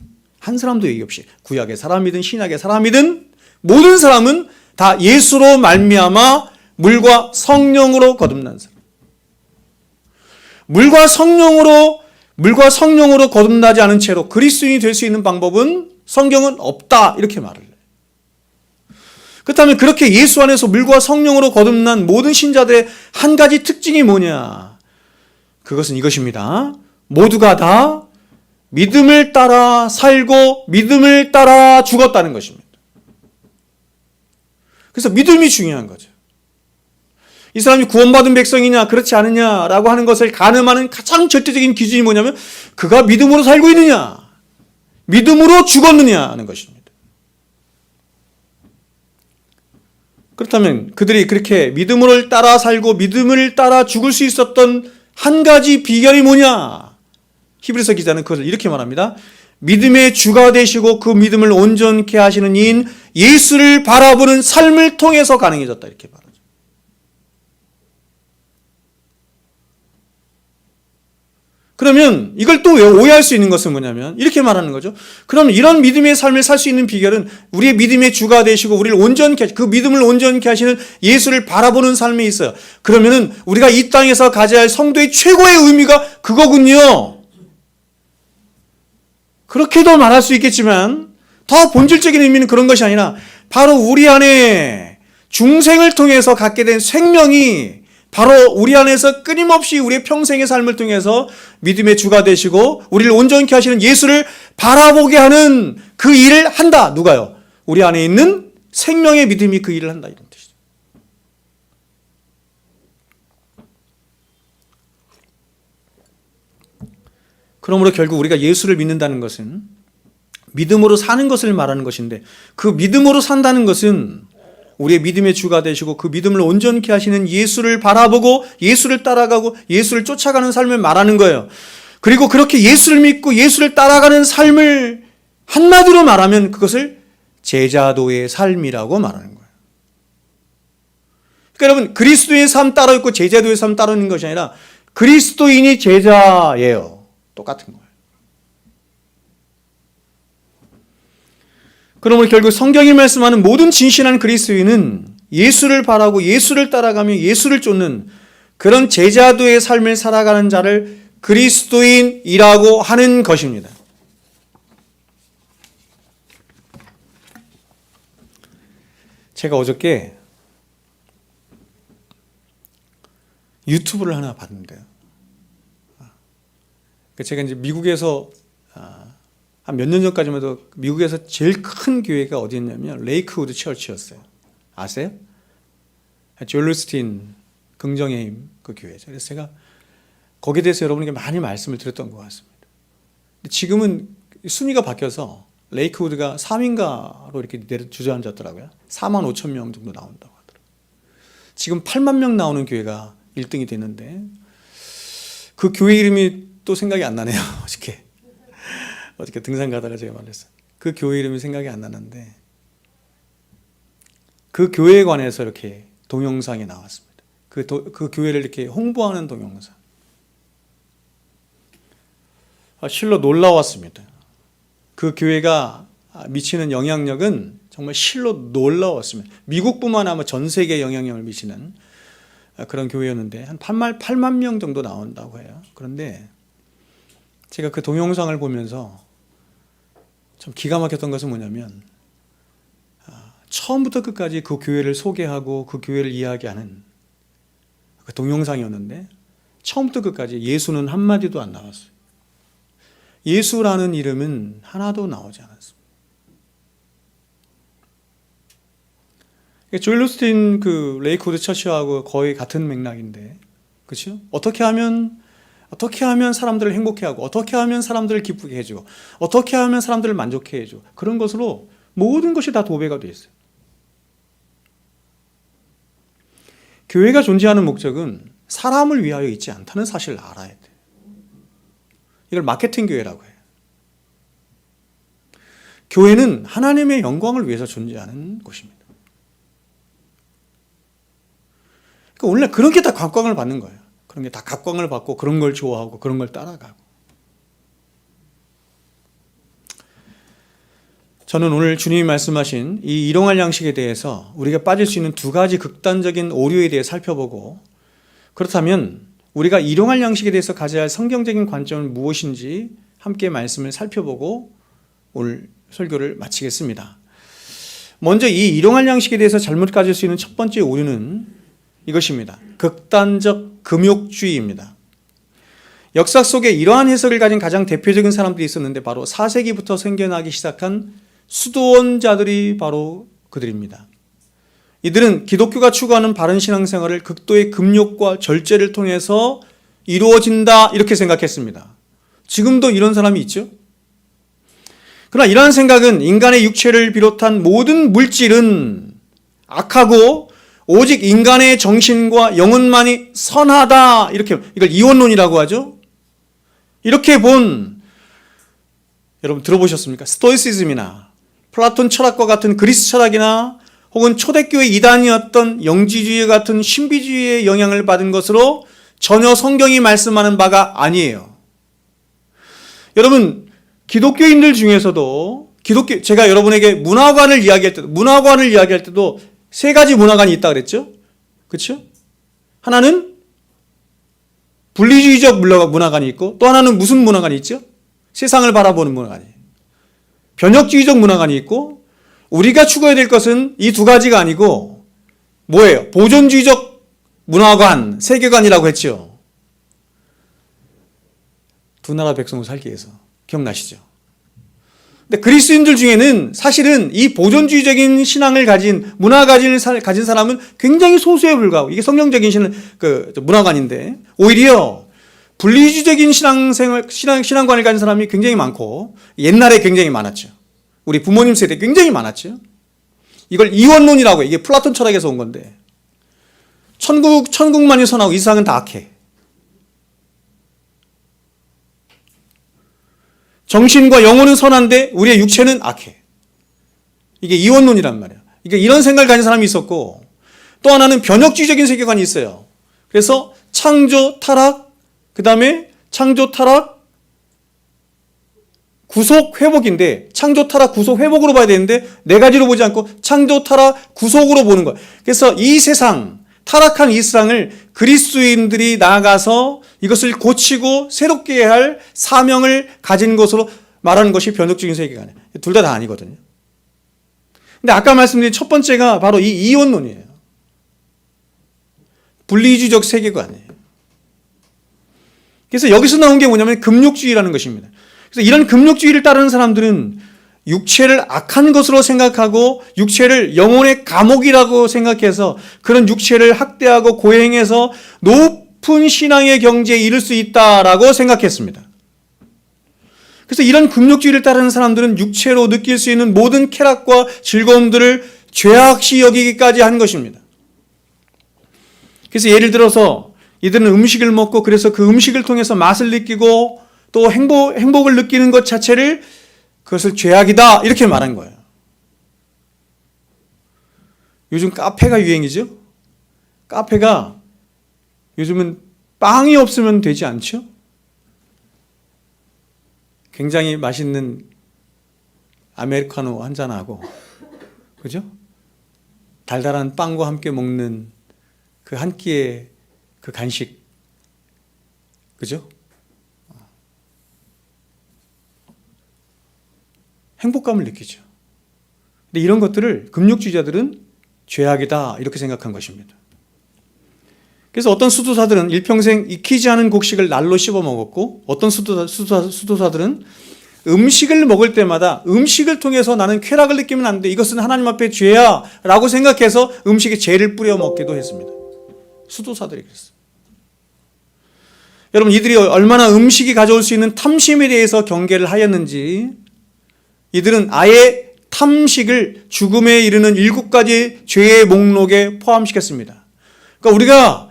한 사람도 예의 없이, 구약의 사람이든 신약의 사람이든 모든 사람은 다 예수로 말미암아 물과 성령으로 거듭난 사람. 물과 성령으로 거듭나지 않은 채로 그리스도인이 될 수 있는 방법은 성경은 없다, 이렇게 말을 해요. 그렇다면 그렇게 예수 안에서 물과 성령으로 거듭난 모든 신자들의 한 가지 특징이 뭐냐? 그것은 이것입니다. 모두가 다 믿음을 따라 살고 믿음을 따라 죽었다는 것입니다. 그래서 믿음이 중요한 거죠. 이 사람이 구원받은 백성이냐 그렇지 않느냐라고 하는 것을 가늠하는 가장 절대적인 기준이 뭐냐면 그가 믿음으로 살고 있느냐, 믿음으로 죽었느냐 하는 것입니다. 그렇다면 그들이 그렇게 믿음을 따라 살고 믿음을 따라 죽을 수 있었던 한 가지 비결이 뭐냐? 히브리서 기자는 그것을 이렇게 말합니다. 믿음의 주가 되시고 그 믿음을 온전케 하시는 이인 예수를 바라보는 삶을 통해서 가능해졌다, 이렇게 말합니다. 그러면 이걸 또 오해할 수 있는 것은 뭐냐면 이렇게 말하는 거죠. 그럼 이런 믿음의 삶을 살 수 있는 비결은 우리의 믿음의 주가 되시고 우리를 온전케, 그 믿음을 온전케 하시는 예수를 바라보는 삶에 있어요. 그러면은 우리가 이 땅에서 가져야 할 성도의 최고의 의미가 그거군요. 그렇게도 말할 수 있겠지만 더 본질적인 의미는 그런 것이 아니라 바로 우리 안에 중생을 통해서 갖게 된 생명이 바로 우리 안에서 끊임없이 우리의 평생의 삶을 통해서 믿음의 주가 되시고 우리를 온전케 하시는 예수를 바라보게 하는 그 일을 한다. 누가요? 우리 안에 있는 생명의 믿음이 그 일을 한다, 이런 뜻이죠. 그러므로 결국 우리가 예수를 믿는다는 것은 믿음으로 사는 것을 말하는 것인데, 그 믿음으로 산다는 것은 우리의 믿음의 주가 되시고 그 믿음을 온전케 하시는 예수를 바라보고 예수를 따라가고 예수를 쫓아가는 삶을 말하는 거예요. 그리고 그렇게 예수를 믿고 예수를 따라가는 삶을 한마디로 말하면 그것을 제자도의 삶이라고 말하는 거예요. 그러니까 여러분, 그리스도의 삶 따로 있고 제자도의 삶 따로 있는 것이 아니라 그리스도인이 제자예요. 똑같은 거예요. 그러므로 결국 성경이 말씀하는 모든 진실한 그리스도인은 예수를 바라고 예수를 따라가며 예수를 쫓는 그런 제자도의 삶을 살아가는 자를 그리스도인이라고 하는 것입니다. 제가 어저께 유튜브를 하나 봤는데요. 제가 이제 미국에서 한 몇 년 전까지만 해도 미국에서 제일 큰 교회가 어디였냐면 레이크우드 처치였어요. 아세요? 조엘 오스틴 긍정의 힘 그 교회죠. 그래서 제가 거기에 대해서 여러분에게 많이 말씀을 드렸던 것 같습니다. 근데 지금은 순위가 바뀌어서 레이크우드가 3위인가로 이렇게 주저앉았더라고요. 4만 5천 명 정도 나온다고 하더라고요. 지금 8만 명 나오는 교회가 1등이 됐는데 그 교회 이름이 또 생각이 안 나네요. 어저께 등산 가다가 제가 말했어요. 그 교회 이름이 생각이 안 나는데 그 교회에 관해서 이렇게 동영상이 나왔습니다. 그 교회를 이렇게 홍보하는 동영상. 실로 놀라웠습니다. 그 교회가 미치는 영향력은 정말 실로 놀라웠습니다. 미국뿐만 아니라 전 세계에 영향력을 미치는 그런 교회였는데 한 8만 명 정도 나온다고 해요. 그런데 제가 그 동영상을 보면서 참 기가 막혔던 것은 뭐냐면 처음부터 끝까지 그 교회를 소개하고 그 교회를 이야기하는 그 동영상이었는데 처음부터 끝까지 예수는 한마디도 안 나왔어요. 예수라는 이름은 하나도 나오지 않았습니다. 조엘 오스틴 그 레이크우드 처치하고 거의 같은 맥락인데, 그렇죠? 어떻게 하면 사람들을 행복해하고, 어떻게 하면 사람들을 기쁘게 해주고, 어떻게 하면 사람들을 만족해 해줘. 그런 것으로 모든 것이 다 도배가 되어 있어요. 교회가 존재하는 목적은 사람을 위하여 있지 않다는 사실을 알아야 돼요. 이걸 마케팅 교회라고 해요. 교회는 하나님의 영광을 위해서 존재하는 곳입니다. 그러니까 원래 그런 게 다 각광을 받는 거예요. 그런 게 다 각광을 받고 그런 걸 좋아하고 그런 걸 따라가고. 저는 오늘 주님이 말씀하신 이 일용할 양식에 대해서 우리가 빠질 수 있는 두 가지 극단적인 오류에 대해 살펴보고, 그렇다면 우리가 일용할 양식에 대해서 가져야 할 성경적인 관점은 무엇인지 함께 말씀을 살펴보고 오늘 설교를 마치겠습니다. 먼저 이 일용할 양식에 대해서 잘못 가질 수 있는 첫 번째 오류는 이것입니다. 극단적 금욕주의입니다. 역사 속에 이러한 해석을 가진 가장 대표적인 사람들이 있었는데 바로 4세기부터 생겨나기 시작한 수도원자들이 바로 그들입니다. 이들은 기독교가 추구하는 바른 신앙생활을 극도의 금욕과 절제를 통해서 이루어진다 이렇게 생각했습니다. 지금도 이런 사람이 있죠. 그러나 이러한 생각은 인간의 육체를 비롯한 모든 물질은 악하고 오직 인간의 정신과 영혼만이 선하다, 이렇게, 이걸 이원론이라고 하죠. 이렇게 본, 여러분 들어보셨습니까? 스토이시즘이나 플라톤 철학과 같은 그리스 철학이나 혹은 초대교회 이단이었던 영지주의 같은 신비주의의 영향을 받은 것으로 전혀 성경이 말씀하는 바가 아니에요. 여러분, 기독교인들 중에서도 제가 여러분에게 문화관을 이야기할 때도 세 가지 문화관이 있다 그랬죠? 그렇죠? 하나는 분리주의적 문화관이 있고, 또 하나는 무슨 문화관이 있죠? 세상을 바라보는 문화관이. 변혁주의적 문화관이 있고, 우리가 추구해야 될 것은 이 두 가지가 아니고 뭐예요? 보존주의적 문화관, 세계관이라고 했죠. 두 나라 백성을 살기 위해서. 기억나시죠? 근데 그리스인들 중에는 사실은 이 보존주의적인 신앙을 가진 사람은 굉장히 소수에 불과하고, 이게 성경적인 문화관인데, 오히려 분리주의적인 신앙관을 가진 사람이 굉장히 많고, 옛날에 굉장히 많았죠. 우리 부모님 세대 굉장히 많았죠. 이걸 이원론이라고 해요. 이게 플라톤 철학에서 온 건데, 천국만이 선하고 이 세상은 다 악해. 정신과 영혼은 선한데 우리의 육체는 악해. 이게 이원론이란 말이에요. 그러니까 이런 생각을 가진 사람이 있었고, 또 하나는 변혁주의적인 세계관이 있어요. 그래서 창조, 타락, 그 다음에 창조, 타락, 구속, 회복인데, 창조, 타락, 구속, 회복으로 봐야 되는데 네 가지로 보지 않고 창조, 타락, 구속으로 보는 거예요. 그래서 이 세상, 타락한 이 세상을 그리스도인들이 나아가서 이것을 고치고 새롭게 할 사명을 가진 것으로 말하는 것이 변혁적인 세계관이에요. 둘 다 아니거든요. 근데 아까 말씀드린 첫 번째가 바로 이 이원론이에요. 분리주의적 세계관이에요. 그래서 여기서 나온 게 뭐냐면 금욕주의라는 것입니다. 그래서 이런 금욕주의를 따르는 사람들은 육체를 악한 것으로 생각하고 육체를 영혼의 감옥이라고 생각해서 그런 육체를 학대하고 고행해서 높은 신앙의 경지에 이를 수 있다라고 생각했습니다. 그래서 이런 금욕주의를 따르는 사람들은 육체로 느낄 수 있는 모든 쾌락과 즐거움들을 죄악시 여기기까지 한 것입니다. 그래서 예를 들어서 이들은 음식을 먹고 그래서 그 음식을 통해서 맛을 느끼고 또 행복을 느끼는 것 자체를 그것을 죄악이다 이렇게 말한 거예요. 요즘 카페가 유행이죠. 카페가 요즘은 빵이 없으면 되지 않죠? 굉장히 맛있는 아메리카노 한 잔하고, 그죠? 달달한 빵과 함께 먹는 그 한 끼의 그 간식, 그죠? 행복감을 느끼죠. 근데 이런 것들을 금욕주의자들은 죄악이다 이렇게 생각한 것입니다. 그래서 어떤 수도사들은 일평생 익히지 않은 곡식을 날로 씹어 먹었고 어떤 수도사들은 음식을 먹을 때마다 음식을 통해서 나는 쾌락을 느끼면 안 돼. 이것은 하나님 앞에 죄야 라고 생각해서 음식에 죄를 뿌려 먹기도 했습니다. 수도사들이 그랬어요. 여러분 이들이 얼마나 음식이 가져올 수 있는 탐심에 대해서 경계를 하였는지 이들은 아예 탐식을 죽음에 이르는 7가지 죄의 목록에 포함시켰습니다. 그러니까 우리가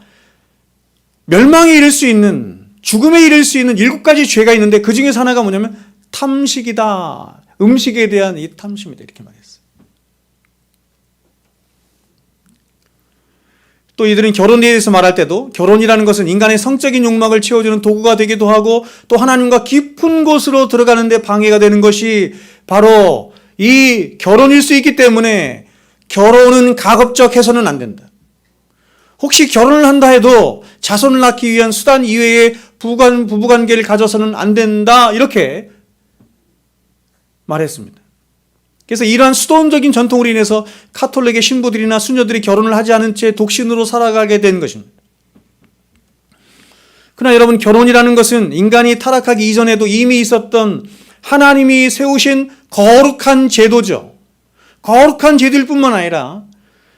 멸망에 이를 수 있는 죽음에 이를 수 있는 7가지 죄가 있는데 그 중에서 하나가 뭐냐면 탐식이다. 음식에 대한 이 탐심이다 이렇게 말했어요. 또 이들은 결혼에 대해서 말할 때도 결혼이라는 것은 인간의 성적인 욕망을 채워주는 도구가 되기도 하고 또 하나님과 깊은 곳으로 들어가는 데 방해가 되는 것이 바로 이 결혼일 수 있기 때문에 결혼은 가급적 해서는 안 된다. 혹시 결혼을 한다 해도 자손을 낳기 위한 수단 이외의 부부관계를 가져서는 안 된다 이렇게 말했습니다. 그래서 이러한 수동적인 전통으로 인해서 카톨릭의 신부들이나 수녀들이 결혼을 하지 않은 채 독신으로 살아가게 된 것입니다. 그러나 여러분 결혼이라는 것은 인간이 타락하기 이전에도 이미 있었던 하나님이 세우신 거룩한 제도죠. 거룩한 제도일 뿐만 아니라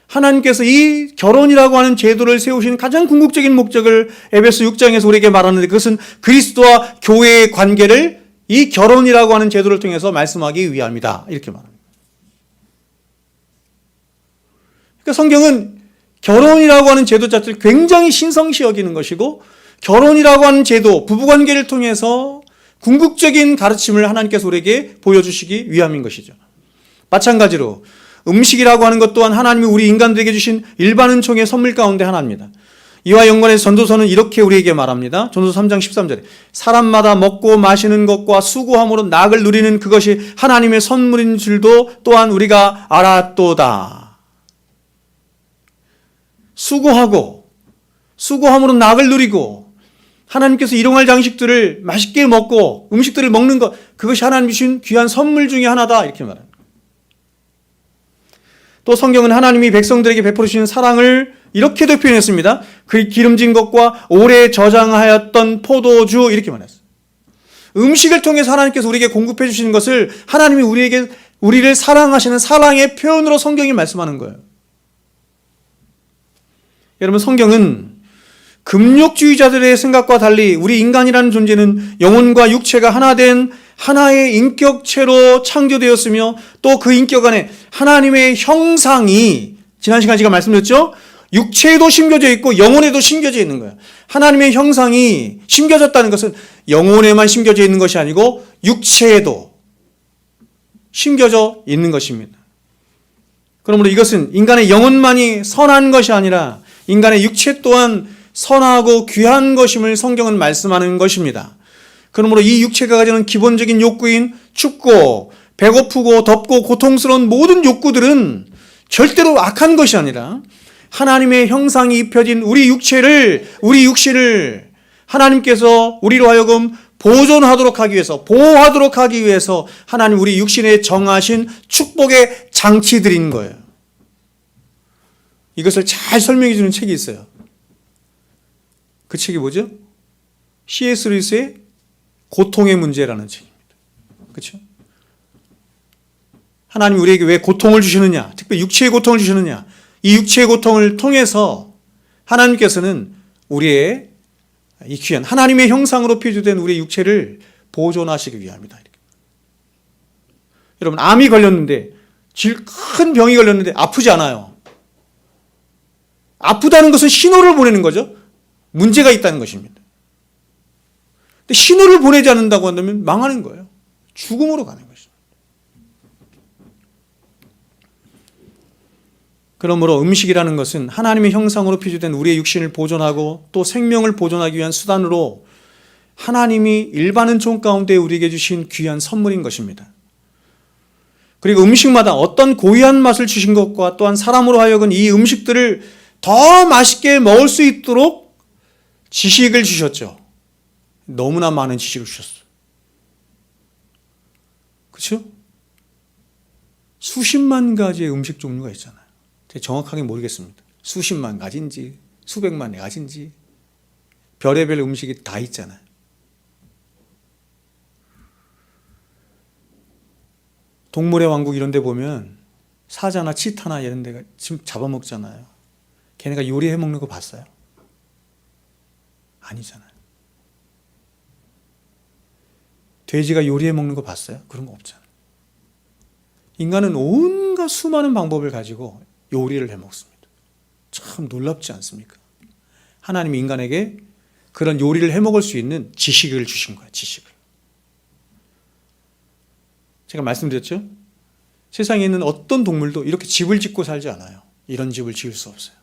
하나님께서 이 결혼이라고 하는 제도를 세우신 가장 궁극적인 목적을 에베소 6장에서 우리에게 말하는데 그것은 그리스도와 교회의 관계를 이 결혼이라고 하는 제도를 통해서 말씀하기 위함이다. 이렇게 말합니다. 그러니까 성경은 결혼이라고 하는 제도 자체를 굉장히 신성시 여기는 것이고 결혼이라고 하는 제도, 부부관계를 통해서 궁극적인 가르침을 하나님께서 우리에게 보여주시기 위함인 것이죠. 마찬가지로 음식이라고 하는 것 또한 하나님이 우리 인간들에게 주신 일반 은총의 선물 가운데 하나입니다. 이와 연관해서 전도서는 이렇게 우리에게 말합니다. 전도서 3장 13절에 사람마다 먹고 마시는 것과 수고함으로 낙을 누리는 그것이 하나님의 선물인 줄도 또한 우리가 알았도다. 수고함으로 낙을 누리고 하나님께서 일용할 장식들을 맛있게 먹고 음식들을 먹는 것 그것이 하나님 주신 귀한 선물 중에 하나다 이렇게 말합니다. 또 성경은 하나님이 백성들에게 베풀어 주신 사랑을 이렇게도 표현했습니다. 그 기름진 것과 오래 저장하였던 포도주 이렇게 말했어요. 음식을 통해서 하나님께서 우리에게 공급해 주시는 것을 하나님이 우리를 사랑하시는 사랑의 표현으로 성경이 말씀하는 거예요. 여러분 성경은 금욕주의자들의 생각과 달리 우리 인간이라는 존재는 영혼과 육체가 하나 된 하나의 인격체로 창조되었으며 또 그 인격 안에 하나님의 형상이 지난 시간 제가 말씀드렸죠? 육체에도 심겨져 있고 영혼에도 심겨져 있는 거예요. 하나님의 형상이 심겨졌다는 것은 영혼에만 심겨져 있는 것이 아니고 육체에도 심겨져 있는 것입니다. 그러므로 이것은 인간의 영혼만이 선한 것이 아니라 인간의 육체 또한 선하고 귀한 것임을 성경은 말씀하는 것입니다. 그러므로 이 육체가 가지는 기본적인 욕구인 춥고 배고프고 덥고 고통스러운 모든 욕구들은 절대로 악한 것이 아니라 하나님의 형상이 입혀진 우리 육신을 하나님께서 우리로 하여금 보존하도록 하기 위해서 보호하도록 하기 위해서 하나님 우리 육신에 정하신 축복의 장치들인 거예요. 이것을 잘 설명해 주는 책이 있어요. 그 책이 뭐죠? C.S. 루이스의 고통의 문제라는 책입니다. 그렇죠? 하나님이 우리에게 왜 고통을 주시느냐, 특별히 육체의 고통을 주시느냐, 이 육체의 고통을 통해서 하나님께서는 우리의 이 귀한 하나님의 형상으로 피조된 우리의 육체를 보존하시기 위함이다. 여러분, 암이 걸렸는데, 큰 병이 걸렸는데 아프지 않아요. 아프다는 것은 신호를 보내는 거죠. 문제가 있다는 것입니다. 근데 신호를 보내지 않는다고 한다면 망하는 거예요. 죽음으로 가는 것입니다. 그러므로 음식이라는 것은 하나님의 형상으로 피조된 우리의 육신을 보존하고 또 생명을 보존하기 위한 수단으로 하나님이 일반은 종 가운데 우리에게 주신 귀한 선물인 것입니다. 그리고 음식마다 어떤 고유한 맛을 주신 것과 또한 사람으로 하여금 이 음식들을 더 맛있게 먹을 수 있도록 지식을 주셨죠. 너무나 많은 지식을 주셨어요. 그렇죠? 수십만 가지의 음식 종류가 있잖아요. 제가 정확하게 모르겠습니다. 수십만 가지인지 수백만 가지인지 별의별 음식이 다 있잖아요. 동물의 왕국 이런 데 보면 사자나 치타나 이런 데가 지금 잡아먹잖아요. 걔네가 요리해 먹는 거 봤어요? 아니잖아요. 돼지가 요리해 먹는 거 봤어요? 그런 거 없잖아요. 인간은 온갖 수많은 방법을 가지고 요리를 해 먹습니다. 참 놀랍지 않습니까? 하나님이 인간에게 그런 요리를 해 먹을 수 있는 지식을 주신 거예요. 지식을. 제가 말씀드렸죠? 세상에 있는 어떤 동물도 이렇게 집을 짓고 살지 않아요. 이런 집을 지을 수 없어요.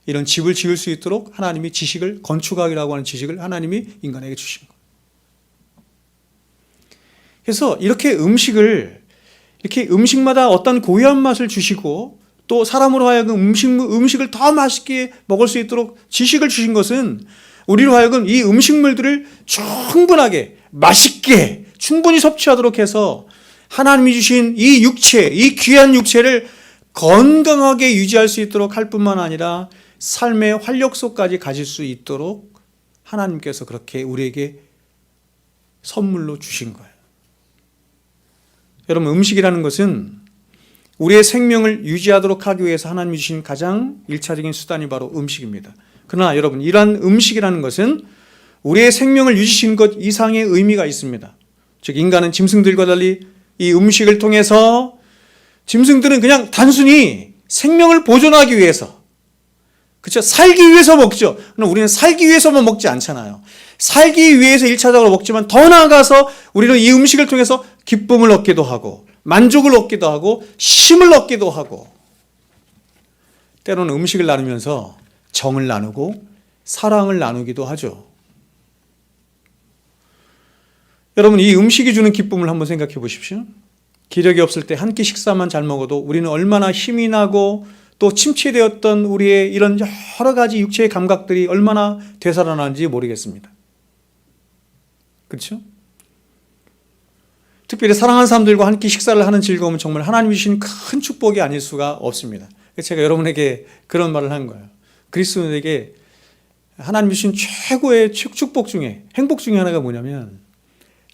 이런 집을 지을 수 있도록 하나님이 지식을, 건축학이라고 하는 지식을 하나님이 인간에게 주신 거예요. 그래서 이렇게 음식마다 어떤 고유한 맛을 주시고 또 사람으로 하여금 음식을 더 맛있게 먹을 수 있도록 지식을 주신 것은 우리로 하여금 이 음식물들을 충분하게 맛있게 충분히 섭취하도록 해서 하나님이 주신 이 육체, 이 귀한 육체를 건강하게 유지할 수 있도록 할 뿐만 아니라 삶의 활력소까지 가질 수 있도록 하나님께서 그렇게 우리에게 선물로 주신 거예요. 여러분, 음식이라는 것은 우리의 생명을 유지하도록 하기 위해서 하나님이 주신 가장 일차적인 수단이 바로 음식입니다. 그러나 여러분, 이러한 음식이라는 것은 우리의 생명을 유지시키는 것 이상의 의미가 있습니다. 즉, 인간은 짐승들과 달리 이 음식을 통해서 짐승들은 그냥 단순히 생명을 보존하기 위해서, 그렇죠? 살기 위해서 먹죠. 그러나 우리는 살기 위해서만 먹지 않잖아요. 살기 위해서 1차적으로 먹지만 더 나아가서 우리는 이 음식을 통해서 기쁨을 얻기도 하고 만족을 얻기도 하고 힘을 얻기도 하고 때로는 음식을 나누면서 정을 나누고 사랑을 나누기도 하죠. 여러분, 이 음식이 주는 기쁨을 한번 생각해 보십시오. 기력이 없을 때 한 끼 식사만 잘 먹어도 우리는 얼마나 힘이 나고 또 침체되었던 우리의 이런 여러 가지 육체의 감각들이 얼마나 되살아나는지 모르겠습니다. 그렇죠? 특별히 사랑하는 사람들과 한 끼 식사를 하는 즐거움은 정말 하나님이 주신 큰 축복이 아닐 수가 없습니다. 제가 여러분에게 그런 말을 한 거예요. 그리스도인에게 하나님이 주신 최고의 축복 중에, 행복 중에 하나가 뭐냐면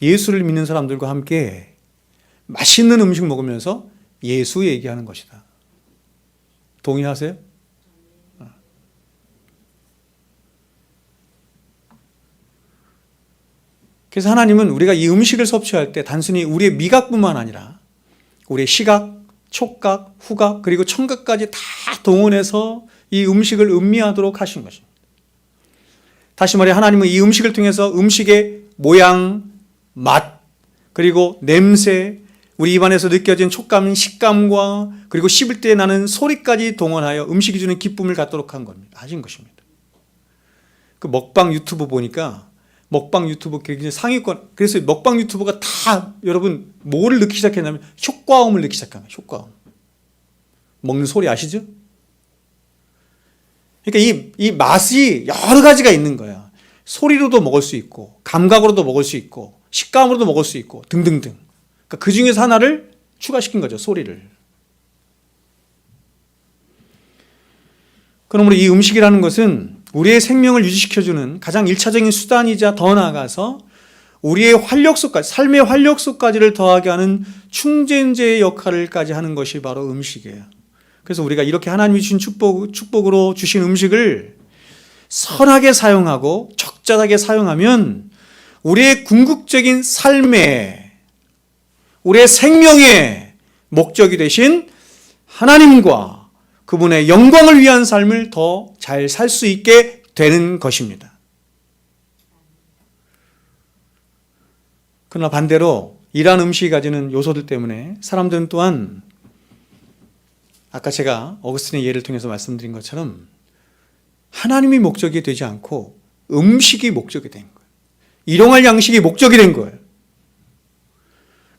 예수를 믿는 사람들과 함께 맛있는 음식 먹으면서 예수 얘기하는 것이다. 동의하세요? 그래서 하나님은 우리가 이 음식을 섭취할 때 단순히 우리의 미각뿐만 아니라 우리의 시각, 촉각, 후각, 그리고 청각까지 다 동원해서 이 음식을 음미하도록 하신 것입니다. 다시 말해 하나님은 이 음식을 통해서 음식의 모양, 맛, 그리고 냄새, 우리 입안에서 느껴진 촉감, 식감과 그리고 씹을 때 나는 소리까지 동원하여 음식이 주는 기쁨을 갖도록 하신 것입니다. 그 먹방 유튜브 보니까 먹방 유튜브 굉장히 상위권, 그래서 먹방 유튜버가 다 여러분 뭐를 넣기 시작했냐면 효과음을 넣기 시작한 거예요. 효과음. 먹는 소리 아시죠? 그러니까 이 맛이 여러 가지가 있는 거야. 소리로도 먹을 수 있고 감각으로도 먹을 수 있고 식감으로도 먹을 수 있고 등등등. 그러니까 그 중에서 하나를 추가시킨 거죠. 소리를. 그러므로 이 음식이라는 것은 우리의 생명을 유지시켜주는 가장 1차적인 수단이자 더 나아가서 우리의 활력소까지, 삶의 활력소까지를 더하게 하는 충전재의 역할을까지 하는 것이 바로 음식이에요. 그래서 우리가 이렇게 하나님이 주신 축복으로 주신 음식을 선하게 사용하고 적절하게 사용하면 우리의 궁극적인 삶의, 우리의 생명의 목적이 되신 하나님과 그분의 영광을 위한 삶을 더 잘 살 수 있게 되는 것입니다. 그러나 반대로 이러한 음식이 가지는 요소들 때문에 사람들은 또한 아까 제가 어거스틴의 예를 통해서 말씀드린 것처럼 하나님이 목적이 되지 않고 음식이 목적이 된 거예요. 일용할 양식이 목적이 된 거예요.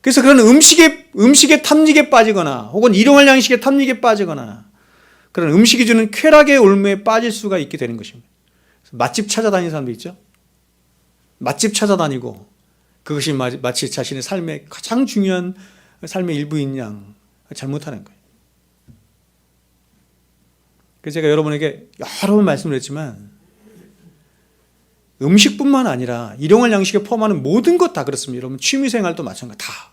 그래서 그런 음식의 탐닉에 빠지거나 혹은 일용할 양식의 탐닉에 빠지거나 그런 음식이 주는 쾌락의 올무에 빠질 수가 있게 되는 것입니다. 맛집 찾아다니는 사람도 있죠. 맛집 찾아다니고 그것이 마치 자신의 삶의 가장 중요한 삶의 일부인 양 잘못하는 거예요. 그래서 제가 여러분에게 여러 번 말씀을 했지만 음식뿐만 아니라 일용할 양식에 포함하는 모든 것 다 그렇습니다. 여러분 취미생활도 마찬가지 다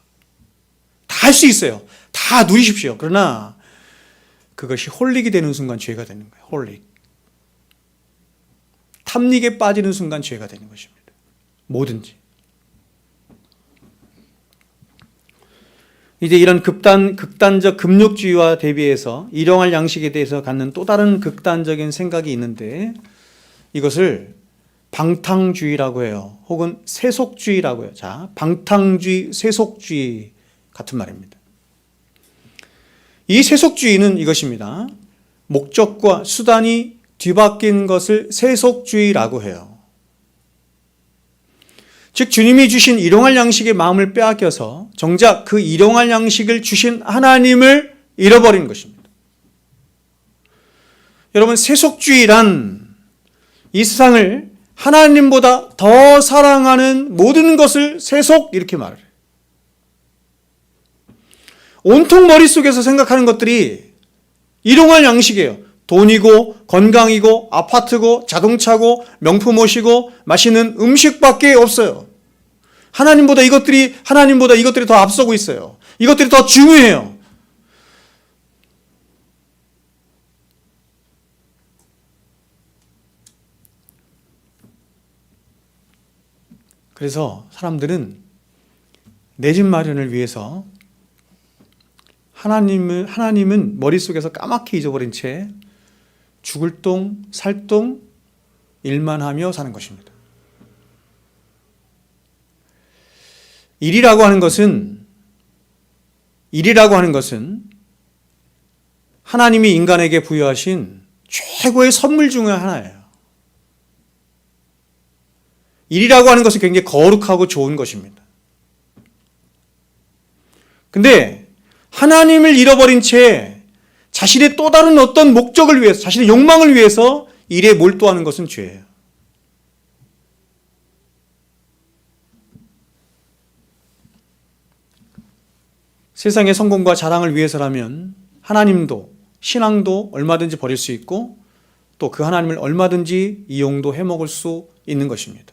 할 수 있어요. 다 누리십시오. 그러나 그것이 홀릭이 되는 순간 죄가 되는 거예요. 홀릭. 탐닉에 빠지는 순간 죄가 되는 것입니다. 뭐든지. 이제 이런 극단적 금욕주의와 대비해서 일용할 양식에 대해서 갖는 또 다른 극단적인 생각이 있는데 이것을 방탕주의라고 해요. 혹은 세속주의라고 해요. 자, 방탕주의, 세속주의 같은 말입니다. 이 세속주의는 이것입니다. 목적과 수단이 뒤바뀐 것을 세속주의라고 해요. 즉 주님이 주신 일용할 양식의 마음을 빼앗겨서 정작 그 일용할 양식을 주신 하나님을 잃어버린 것입니다. 여러분 세속주의란 이 세상을 하나님보다 더 사랑하는 모든 것을 세속 이렇게 말을 해요. 온통 머릿속에서 생각하는 것들이 일용할 양식이에요. 돈이고 건강이고 아파트고 자동차고 명품 옷이고 맛있는 음식밖에 없어요. 하나님보다 이것들이 더 앞서고 있어요. 이것들이 더 중요해요. 그래서 사람들은 내 집 마련을 위해서 하나님은 머릿속에서 까맣게 잊어버린 채 죽을 똥, 살 똥, 일만 하며 사는 것입니다. 일이라고 하는 것은 하나님이 인간에게 부여하신 최고의 선물 중에 하나예요. 일이라고 하는 것은 굉장히 거룩하고 좋은 것입니다. 근데 하나님을 잃어버린 채 자신의 또 다른 어떤 목적을 위해서, 자신의 욕망을 위해서 일에 몰두하는 것은 죄예요. 세상의 성공과 자랑을 위해서라면 하나님도, 신앙도 얼마든지 버릴 수 있고 또 그 하나님을 얼마든지 이용도 해먹을 수 있는 것입니다.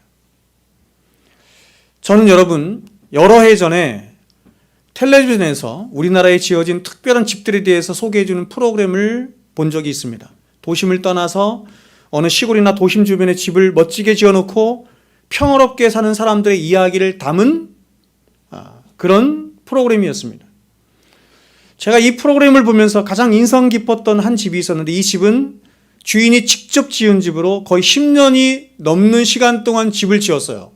저는 여러분 여러 해 전에 텔레비전에서 우리나라에 지어진 특별한 집들에 대해서 소개해주는 프로그램을 본 적이 있습니다. 도심을 떠나서 어느 시골이나 도심 주변에 집을 멋지게 지어놓고 평화롭게 사는 사람들의 이야기를 담은 그런 프로그램이었습니다. 제가 이 프로그램을 보면서 가장 인상 깊었던 한 집이 있었는데 이 집은 주인이 직접 지은 집으로 거의 10년이 넘는 시간 동안 집을 지었어요.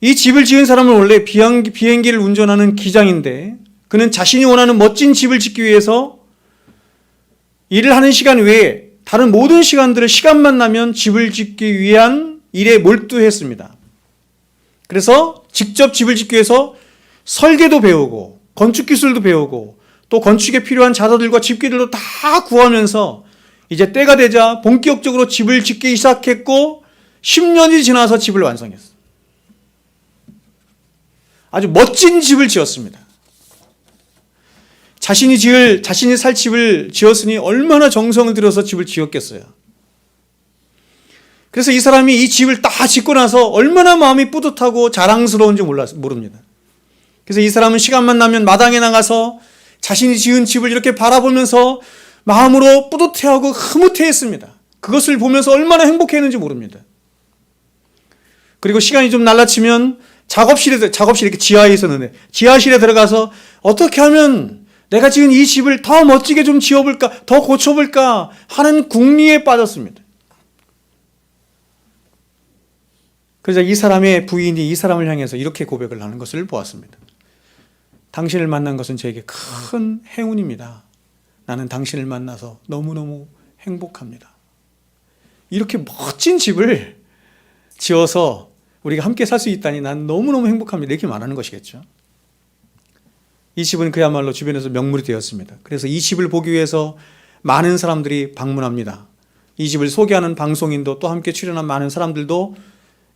이 집을 지은 사람은 원래 비행기를 운전하는 기장인데 그는 자신이 원하는 멋진 집을 짓기 위해서 일을 하는 시간 외에 다른 모든 시간들을 시간만 나면 집을 짓기 위한 일에 몰두했습니다. 그래서 직접 집을 짓기 위해서 설계도 배우고 건축기술도 배우고 또 건축에 필요한 자재들과 집기들도 다 구하면서 이제 때가 되자 본격적으로 집을 짓기 시작했고 10년이 지나서 집을 완성했어요. 아주 멋진 집을 지었습니다. 자신이 살 집을 지었으니 얼마나 정성을 들여서 집을 지었겠어요. 그래서 이 사람이 이 집을 다 짓고 나서 얼마나 마음이 뿌듯하고 자랑스러운지 모릅니다. 그래서 이 사람은 시간만 나면 마당에 나가서 자신이 지은 집을 이렇게 바라보면서 마음으로 뿌듯해하고 흐뭇해했습니다. 그것을 보면서 얼마나 행복했는지 모릅니다. 그리고 시간이 좀 날라치면 작업실이 이렇게 지하에 있었는데 지하실에 들어가서 어떻게 하면 내가 지은 이 집을 더 멋지게 좀 지어볼까, 더 고쳐볼까 하는 궁리에 빠졌습니다. 그래서 이 사람의 부인이 이 사람을 향해서 이렇게 고백을 하는 것을 보았습니다. 당신을 만난 것은 저에게 큰 행운입니다. 나는 당신을 만나서 너무너무 행복합니다. 이렇게 멋진 집을 지어서 우리가 함께 살 수 있다니 난 너무너무 행복합니다. 이렇게 말하는 것이겠죠. 이 집은 그야말로 주변에서 명물이 되었습니다. 그래서 이 집을 보기 위해서 많은 사람들이 방문합니다. 이 집을 소개하는 방송인도 또 함께 출연한 많은 사람들도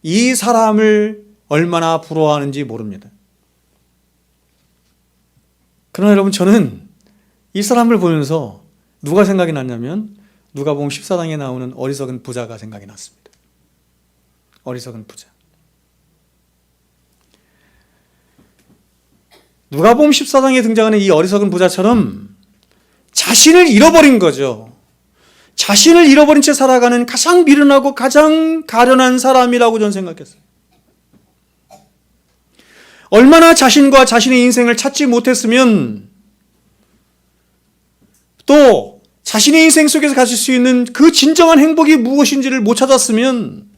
이 사람을 얼마나 부러워하는지 모릅니다. 그러나 여러분, 저는 이 사람을 보면서 누가 생각이 났냐면 누가복음 14장에 나오는 어리석은 부자가 생각이 났습니다. 어리석은 부자. 누가복음 14장에 등장하는 이 어리석은 부자처럼 자신을 잃어버린 거죠. 자신을 잃어버린 채 살아가는 가장 미련하고 가장 가련한 사람이라고 저는 생각했어요. 얼마나 자신과 자신의 인생을 찾지 못했으면 또 자신의 인생 속에서 가질 수 있는 그 진정한 행복이 무엇인지를 못 찾았으면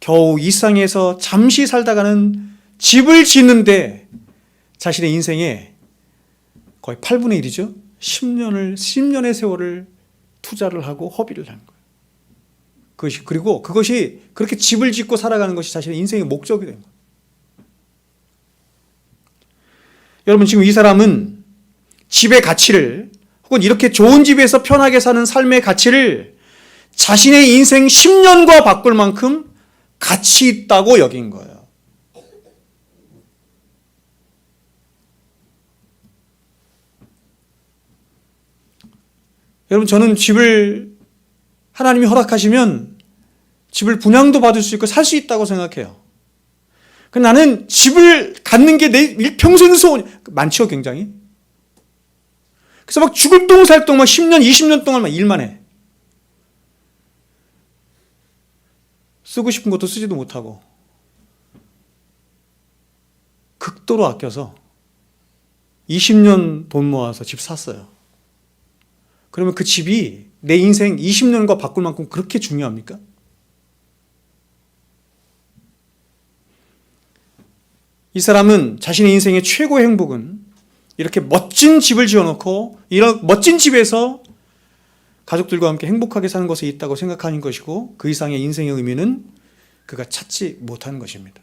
겨우 이 세상에서 잠시 살다가는 집을 짓는데 자신의 인생에 거의 8분의 1이죠. 10년의 세월을 투자를 하고 허비를 한 거예요. 그리고 그것이 그렇게 집을 짓고 살아가는 것이 자신의 인생의 목적이 된 거예요. 여러분, 지금 이 사람은 집의 가치를 혹은 이렇게 좋은 집에서 편하게 사는 삶의 가치를 자신의 인생 10년과 바꿀 만큼 가치 있다고 여긴 거예요. 여러분, 저는 집을 하나님이 허락하시면 집을 분양도 받을 수 있고 살 수 있다고 생각해요. 나는 집을 갖는 게 내 일평생 소원이 많죠, 굉장히. 그래서 막 죽을 똥 살 똥 막 10년, 20년 동안 막 일만 해. 쓰고 싶은 것도 쓰지도 못하고 극도로 아껴서 20년 돈 모아서 집 샀어요. 그러면 그 집이 내 인생 20년과 바꿀 만큼 그렇게 중요합니까? 이 사람은 자신의 인생의 최고의 행복은 이렇게 멋진 집을 지어놓고 이런 멋진 집에서 가족들과 함께 행복하게 사는 것에 있다고 생각하는 것이고 그 이상의 인생의 의미는 그가 찾지 못하는 것입니다.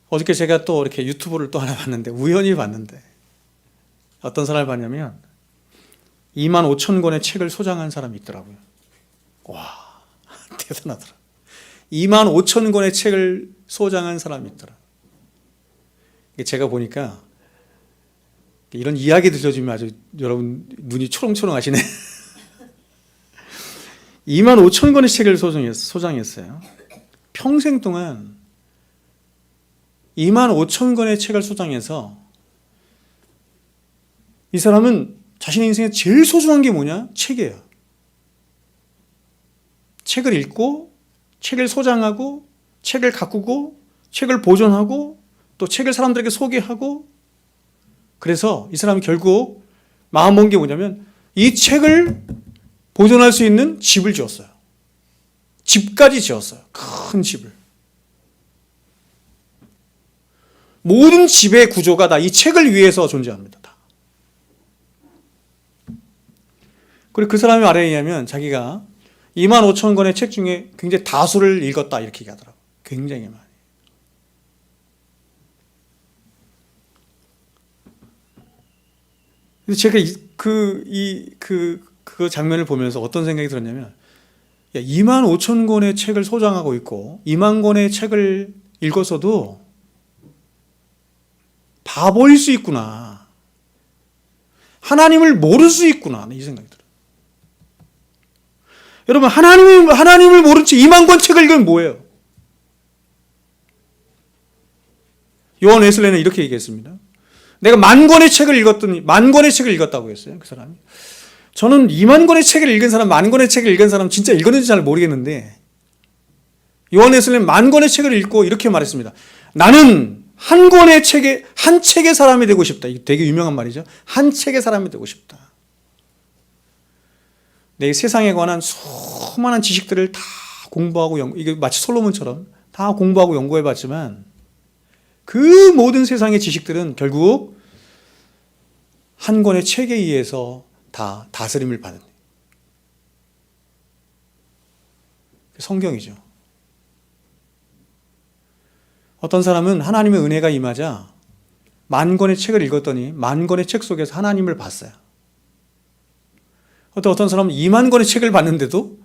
어저께 제가 또 이렇게 유튜브를 또 하나 봤는데 우연히 봤는데 어떤 사람을 봤냐면 25,000권의 책을 소장한 사람이 있더라고요. 와, 대단하더라. 25,000권의 책을 소장한 사람이 있더라. 제가 보니까 이런 이야기 들려주면 아주 여러분 눈이 초롱초롱 하시네. 25,000권의 책을 소장했어요. 평생 동안 25,000권의 책을 소장해서 이 사람은 자신의 인생에 제일 소중한 게 뭐냐? 책이에요. 책을 읽고 책을 소장하고 책을 가꾸고 책을 보존하고 또 책을 사람들에게 소개하고 그래서 이 사람이 결국 마음 먹은 게 뭐냐면 이 책을 보존할 수 있는 집을 지었어요. 집까지 지었어요. 큰 집을. 모든 집의 구조가 다 이 책을 위해서 존재합니다. 다. 그리고 그 사람의 말에 의하면 자기가 25,000권의 책 중에 굉장히 다수를 읽었다 이렇게 얘기하더라고요. 굉장히 많이. 그래서 제가 그 장면을 보면서 어떤 생각이 들었냐면 25,000권의 책을 소장하고 있고 2만 권의 책을 읽었어도 바보일 수 있구나. 하나님을 모를 수 있구나. 이 생각이 들어요. 여러분, 하나님을 모른 채 2만 권 책을 읽으면 뭐예요? 요한 웨슬레는 이렇게 얘기했습니다. 내가 10,000권의 책을 읽었더니 10,000권의 책을 읽었다고 했어요. 그 사람이. 저는 2만 권의 책을 읽은 사람, 10,000권의 책을 읽은 사람 진짜 읽었는지 잘 모르겠는데 요한 웨슬레는 10,000권의 책을 읽고 이렇게 말했습니다. 나는 한 책의 사람이 되고 싶다. 이게 되게 유명한 말이죠. 한 책의 사람이 되고 싶다. 내 세상에 관한 수많은 지식들을 다 공부하고 이게 마치 솔로몬처럼 다 공부하고 연구해 봤지만 그 모든 세상의 지식들은 결국 한 권의 책에 의해서 다 다스림을 받는 성경이죠. 어떤 사람은 하나님의 은혜가 임하자 10,000권의 책을 읽었더니 10,000권의 책 속에서 하나님을 봤어요. 어떤 사람은 20,000권의 책을 봤는데도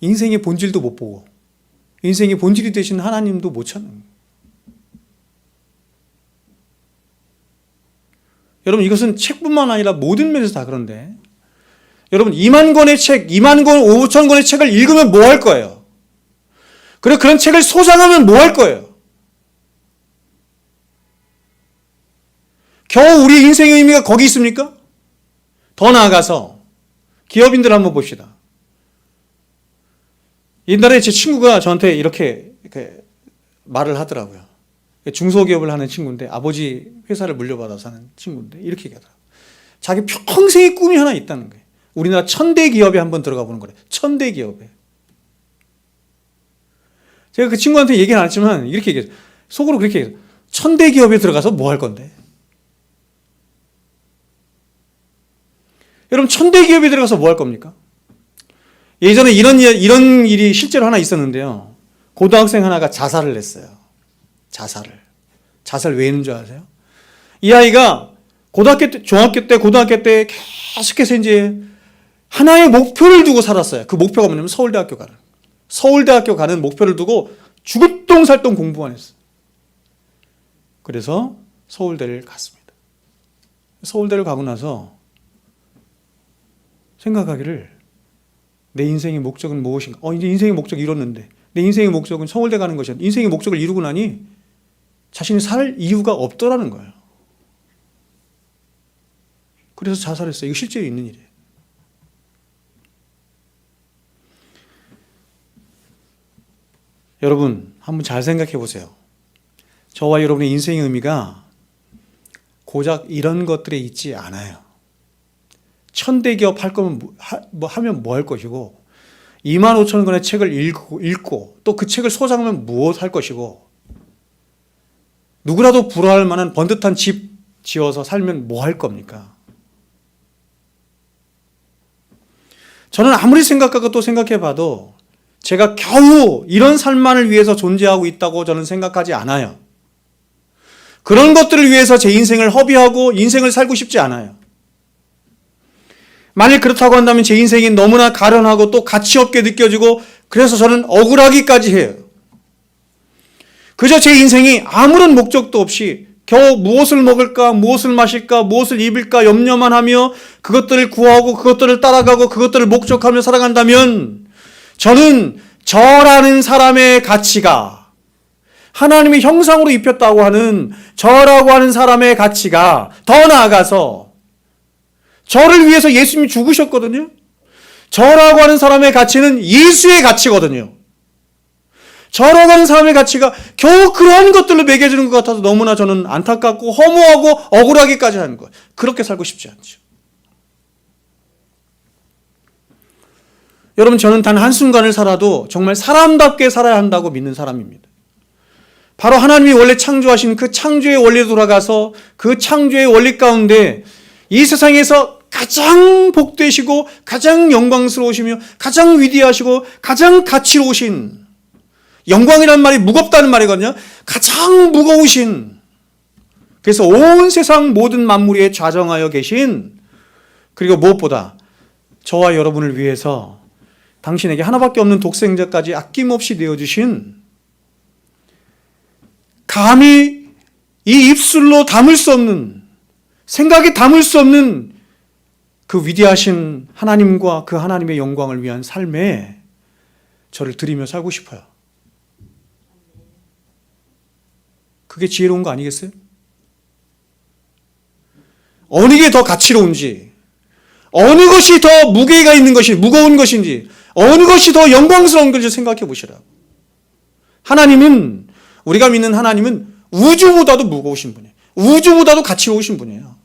인생의 본질도 못 보고 인생의 본질이 되신 하나님도 못 찾는 거예요. 여러분, 이것은 책뿐만 아니라 모든 면에서 다 그런데 여러분 20,000권의 책, 20,000권, 5,000권의 책을 읽으면 뭐 할 거예요? 그리고 그런 책을 소장하면 뭐 할 거예요? 겨우 우리 인생의 의미가 거기 있습니까? 더 나아가서 기업인들 한번 봅시다. 옛날에 제 친구가 저한테 이렇게 말을 하더라고요. 중소기업을 하는 친구인데 아버지 회사를 물려받아서 하는 친구인데 이렇게 얘기하더라고요. 자기 평생의 꿈이 하나 있다는 거예요. 우리나라 1000대 기업에 한번 들어가 보는 거래요. 1000대 기업에. 제가 그 친구한테 얘기는 안 했지만 이렇게 얘기해요. 속으로 그렇게 얘기해요. 1000대 기업에 들어가서 뭐 할 건데? 여러분 1000대 기업에 들어가서 뭐 할 겁니까? 예전에 이런 일이 실제로 하나 있었는데요. 고등학생 하나가 자살을 했어요. 자살 왜 했는 줄 아세요? 이 아이가 고등학교 때, 중학교 때, 고등학교 때 계속해서 이제 하나의 목표를 두고 살았어요. 그 목표가 뭐냐면 서울대학교 가는 목표를 두고 죽을똥살똥 공부만 했어요. 그래서 서울대를 갔습니다. 서울대를 가고 나서 생각하기를 내 인생의 목적은 무엇인가? 이제 인생의 목적을 이뤘는데 내 인생의 목적은 서울대 가는 것이었는데 인생의 목적을 이루고 나니 자신이 살 이유가 없더라는 거예요. 그래서 자살했어요. 이거 실제로 있는 일이에요. 여러분 한번 잘 생각해 보세요. 저와 여러분의 인생의 의미가 고작 이런 것들에 있지 않아요. 1000대 기업 할 거면 하면 뭐 할 것이고 25,000권의 책을 읽고 또 그 책을 소장하면 무엇 할 것이고 누구라도 부러워할 만한 번듯한 집 지어서 살면 뭐 할 겁니까? 저는 아무리 생각하고 또 생각해 봐도 제가 겨우 이런 삶만을 위해서 존재하고 있다고 저는 생각하지 않아요. 그런 것들을 위해서 제 인생을 허비하고 인생을 살고 싶지 않아요. 만일 그렇다고 한다면 제 인생이 너무나 가련하고 또 가치 없게 느껴지고 그래서 저는 억울하기까지 해요. 그저 제 인생이 아무런 목적도 없이 겨우 무엇을 먹을까, 무엇을 마실까, 무엇을 입을까 염려만 하며 그것들을 구하고 그것들을 따라가고 그것들을 목적하며 살아간다면 저는 저라는 사람의 가치가 하나님의 형상으로 입혔다고 하는 저라고 하는 사람의 가치가 더 나아가서 저를 위해서 예수님이 죽으셨거든요. 저라고 하는 사람의 가치는 예수의 가치거든요. 저라고 하는 사람의 가치가 겨우 그러한 것들로 매겨지는 것 같아서 너무나 저는 안타깝고 허무하고 억울하기까지 하는 거예요. 그렇게 살고 싶지 않죠. 여러분 저는 단 한순간을 살아도 정말 사람답게 살아야 한다고 믿는 사람입니다. 바로 하나님이 원래 창조하신 그 창조의 원리로 돌아가서 그 창조의 원리 가운데 이 세상에서 가장 복되시고 가장 영광스러우시며 가장 위대하시고 가장 가치로우신 영광이라는 말이 무겁다는 말이거든요. 가장 무거우신 그래서 온 세상 모든 만물에 좌정하여 계신 그리고 무엇보다 저와 여러분을 위해서 당신에게 하나밖에 없는 독생자까지 아낌없이 내어주신 감히 이 입술로 담을 수 없는, 생각에 담을 수 없는 그 위대하신 하나님과 그 하나님의 영광을 위한 삶에 저를 드리며 살고 싶어요. 그게 지혜로운 거 아니겠어요? 어느 게 더 가치로운지, 어느 것이 더 무게가 있는 것이 무거운 것인지, 어느 것이 더 영광스러운 것인지 생각해 보시라고. 하나님은, 우리가 믿는 하나님은 우주보다도 무거우신 분이에요. 우주보다도 가치로우신 분이에요.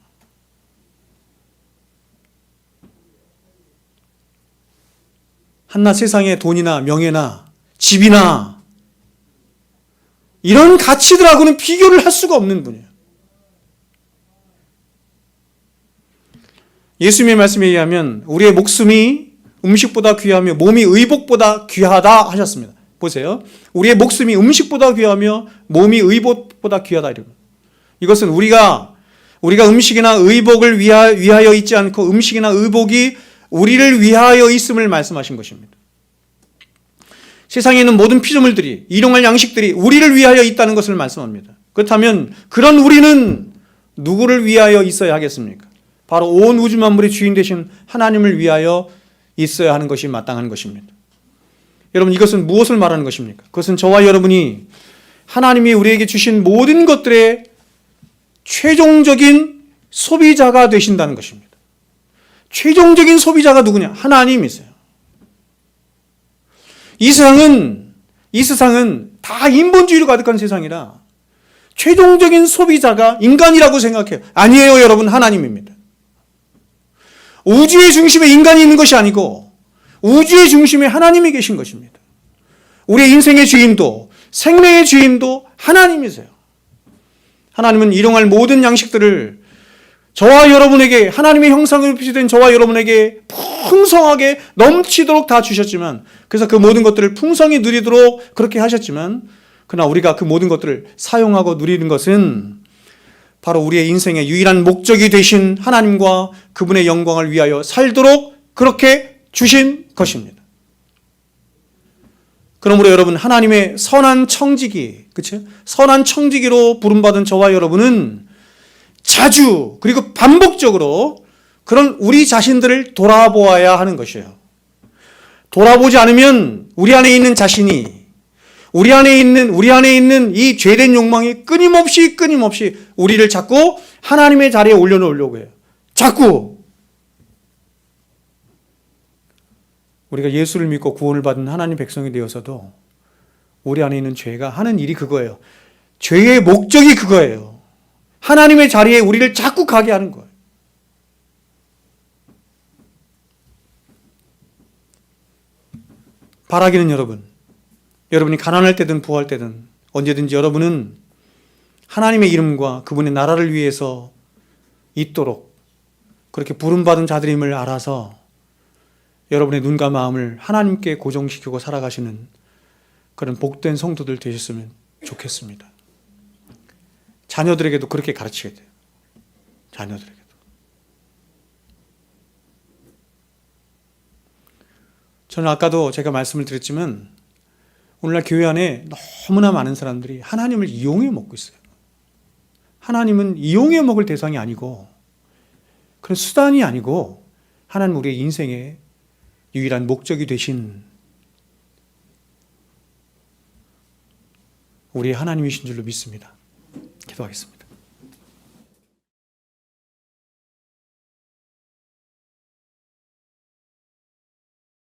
한낱 세상의 돈이나 명예나 집이나 이런 가치들하고는 비교를 할 수가 없는 분이에요. 예수님의 말씀에 의하면 우리의 목숨이 음식보다 귀하며 몸이 의복보다 귀하다 하셨습니다. 보세요. 우리의 목숨이 음식보다 귀하며 몸이 의복보다 귀하다. 이것은 우리가 음식이나 의복을 위하여 있지 않고 음식이나 의복이 우리를 위하여 있음을 말씀하신 것입니다. 세상에 있는 모든 피조물들이, 일용할 양식들이 우리를 위하여 있다는 것을 말씀합니다. 그렇다면 그런 우리는 누구를 위하여 있어야 하겠습니까? 바로 온 우주 만물의 주인 되신 하나님을 위하여 있어야 하는 것이 마땅한 것입니다. 여러분, 이것은 무엇을 말하는 것입니까? 그것은 저와 여러분이 하나님이 우리에게 주신 모든 것들의 최종적인 소비자가 되신다는 것입니다. 최종적인 소비자가 누구냐? 하나님이세요. 이 세상은 다 인본주의로 가득한 세상이라 최종적인 소비자가 인간이라고 생각해요. 아니에요, 여러분. 하나님입니다. 우주의 중심에 인간이 있는 것이 아니고 우주의 중심에 하나님이 계신 것입니다. 우리의 인생의 주인도, 생명의 주인도 하나님이세요. 하나님은 일용할 모든 양식들을 저와 여러분에게, 하나님의 형상으로 비춰된 저와 여러분에게 풍성하게 넘치도록 다 주셨지만, 그래서 그 모든 것들을 풍성히 누리도록 그렇게 하셨지만, 그러나 우리가 그 모든 것들을 사용하고 누리는 것은 바로 우리의 인생의 유일한 목적이 되신 하나님과 그분의 영광을 위하여 살도록 그렇게 주신 것입니다. 그러므로 여러분, 하나님의 선한 청지기, 그렇죠? 선한 청지기로 부름받은 저와 여러분은 자주, 그리고 반복적으로 그런 우리 자신들을 돌아보아야 하는 것이에요. 돌아보지 않으면 우리 안에 있는 자신이, 우리 안에 있는 이 죄된 욕망이 끊임없이 우리를 자꾸 하나님의 자리에 올려놓으려고 해요. 자꾸. 우리가 예수를 믿고 구원을 받은 하나님 백성이 되어서도 우리 안에 있는 죄가 하는 일이 그거예요. 죄의 목적이 그거예요. 하나님의 자리에 우리를 자꾸 가게 하는 거예요. 바라기는 여러분이 가난할 때든 부할 때든 언제든지 여러분은 하나님의 이름과 그분의 나라를 위해서 있도록 그렇게 부름받은 자들임을 알아서 여러분의 눈과 마음을 하나님께 고정시키고 살아가시는 그런 복된 성도들 되셨으면 좋겠습니다. 자녀들에게도 그렇게 가르치게 돼요. 자녀들에게도. 저는 아까도 제가 말씀을 드렸지만 오늘날 교회 안에 너무나 많은 사람들이 하나님을 이용해 먹고 있어요. 하나님은 이용해 먹을 대상이 아니고 그런 수단이 아니고 하나님 우리의 인생의 유일한 목적이 되신 우리의 하나님이신 줄로 믿습니다. 기도하겠습니다.